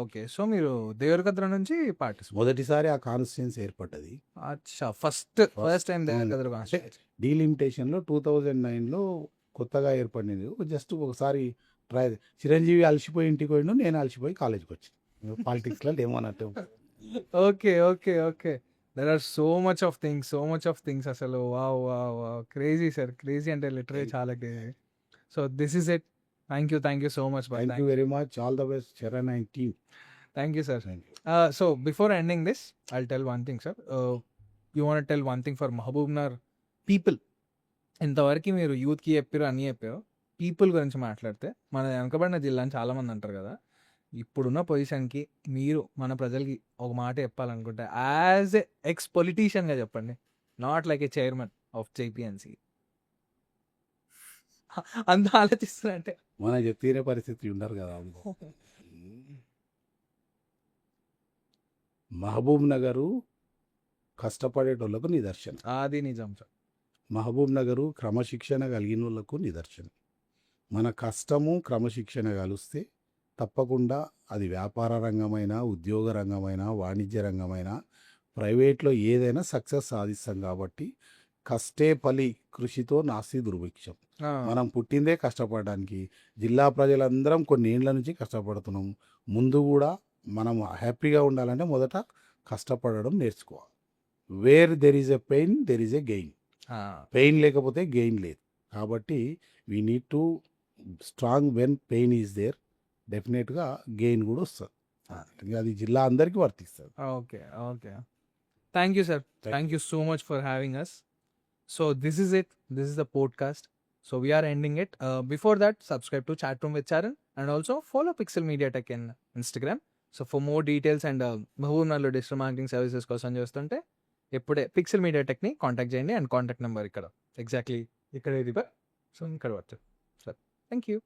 ఓకే. సో మీరు దేవరకద్ర నుంచి మొదటిసారి ఆ కాన్స్టిట్యున్సీ ఏర్పడ్డది. ఫస్ట్ టైం దేవరకద్ర డీలిమిటేషన్లో 2009లో కొత్తగా ఏర్పడింది. జస్ట్ ఒకసారి ట్రై, చిరంజీవి అలసిపోయి ఇంటికి పోయిండు, నేను అలసిపోయి కాలేజ్కి వచ్చాను. పాలిటిక్స్లో ఏమన్నట్టు. Okay. Okay. Okay. There are so much of things అసలు. Wow wow wow, crazy sir, crazy అంటే లిటరలీ చాలా crazy. So this is it. Thank you so much. Thank you very much. All the best Charan and team. Thank you sir. So before ending this I'll tell one thing sir. You want tell one thing for Mahabubnagar people. ఇంతవరకు మీరు యూత్కి చెప్పారు, అన్నీ చెప్పారు. People గురించి మాట్లాడితే మన వెనకబడిన జిల్లా అని చాలామంది అంటారు కదా, ఇప్పుడున్న పొజిషన్కి మీరు మన ప్రజలకి ఒక మాట చెప్పాలనుకుంటే యాజ్ ఎ ఎక్స్ పొలిటీషియన్గా చెప్పండి, not like A chairman of JPNC. అంత ఆలోచిస్తున్నారంటే మన చెప్తే పరిస్థితి ఉన్నారు కదా. మహబూబ్ నగరు కష్టపడేటోళ్లకు నిదర్శనం. అది నిజం సార్. మహబూబ్ నగరు క్రమశిక్షణ కలిగిన వాళ్ళకు నిదర్శనం. మన కష్టము క్రమశిక్షణ కలిస్తే తప్పకుండా అది వ్యాపార రంగమైన, ఉద్యోగ రంగమైన, వాణిజ్య రంగమైన, ప్రైవేట్లో ఏదైనా సక్సెస్ సాధిస్తాం. కాబట్టి కష్టే ఫలి కృషితో నాస్తి దుర్భిక్షం. మనం పుట్టిందే కష్టపడడానికి. జిల్లా ప్రజలందరం కొన్ని ఏండ్ల నుంచి కష్టపడుతున్నాం. ముందు కూడా మనం హ్యాపీగా ఉండాలంటే మొదట కష్టపడడం నేర్చుకోవాలి. Where there is a pain there is a gain. Pain లేకపోతే గెయిన్ లేదు. కాబట్టి we need to strong when pain is there. డెఫినెట్గా గెయిన్ కూడా వస్తుంది. అది జిల్లా అందరికీ వర్తిస్తుంది. Okay okay thank you sir thank you so much for having us. So this is it, this is the podcast. So we're ending it. Before that, subscribe to chat room with Charan and also follow pixel media Tech in Instagram. So for more details and మహబూబ్నగర్లో digital marketing services కోసం చేస్తుంటే ఎప్పుడే Pixel Media టెక్ని contact చేయండి. And contact number ఇక్కడ exactly ఇక్కడ ఇది so ఇక్కడ వచ్చు సార్. Thank you.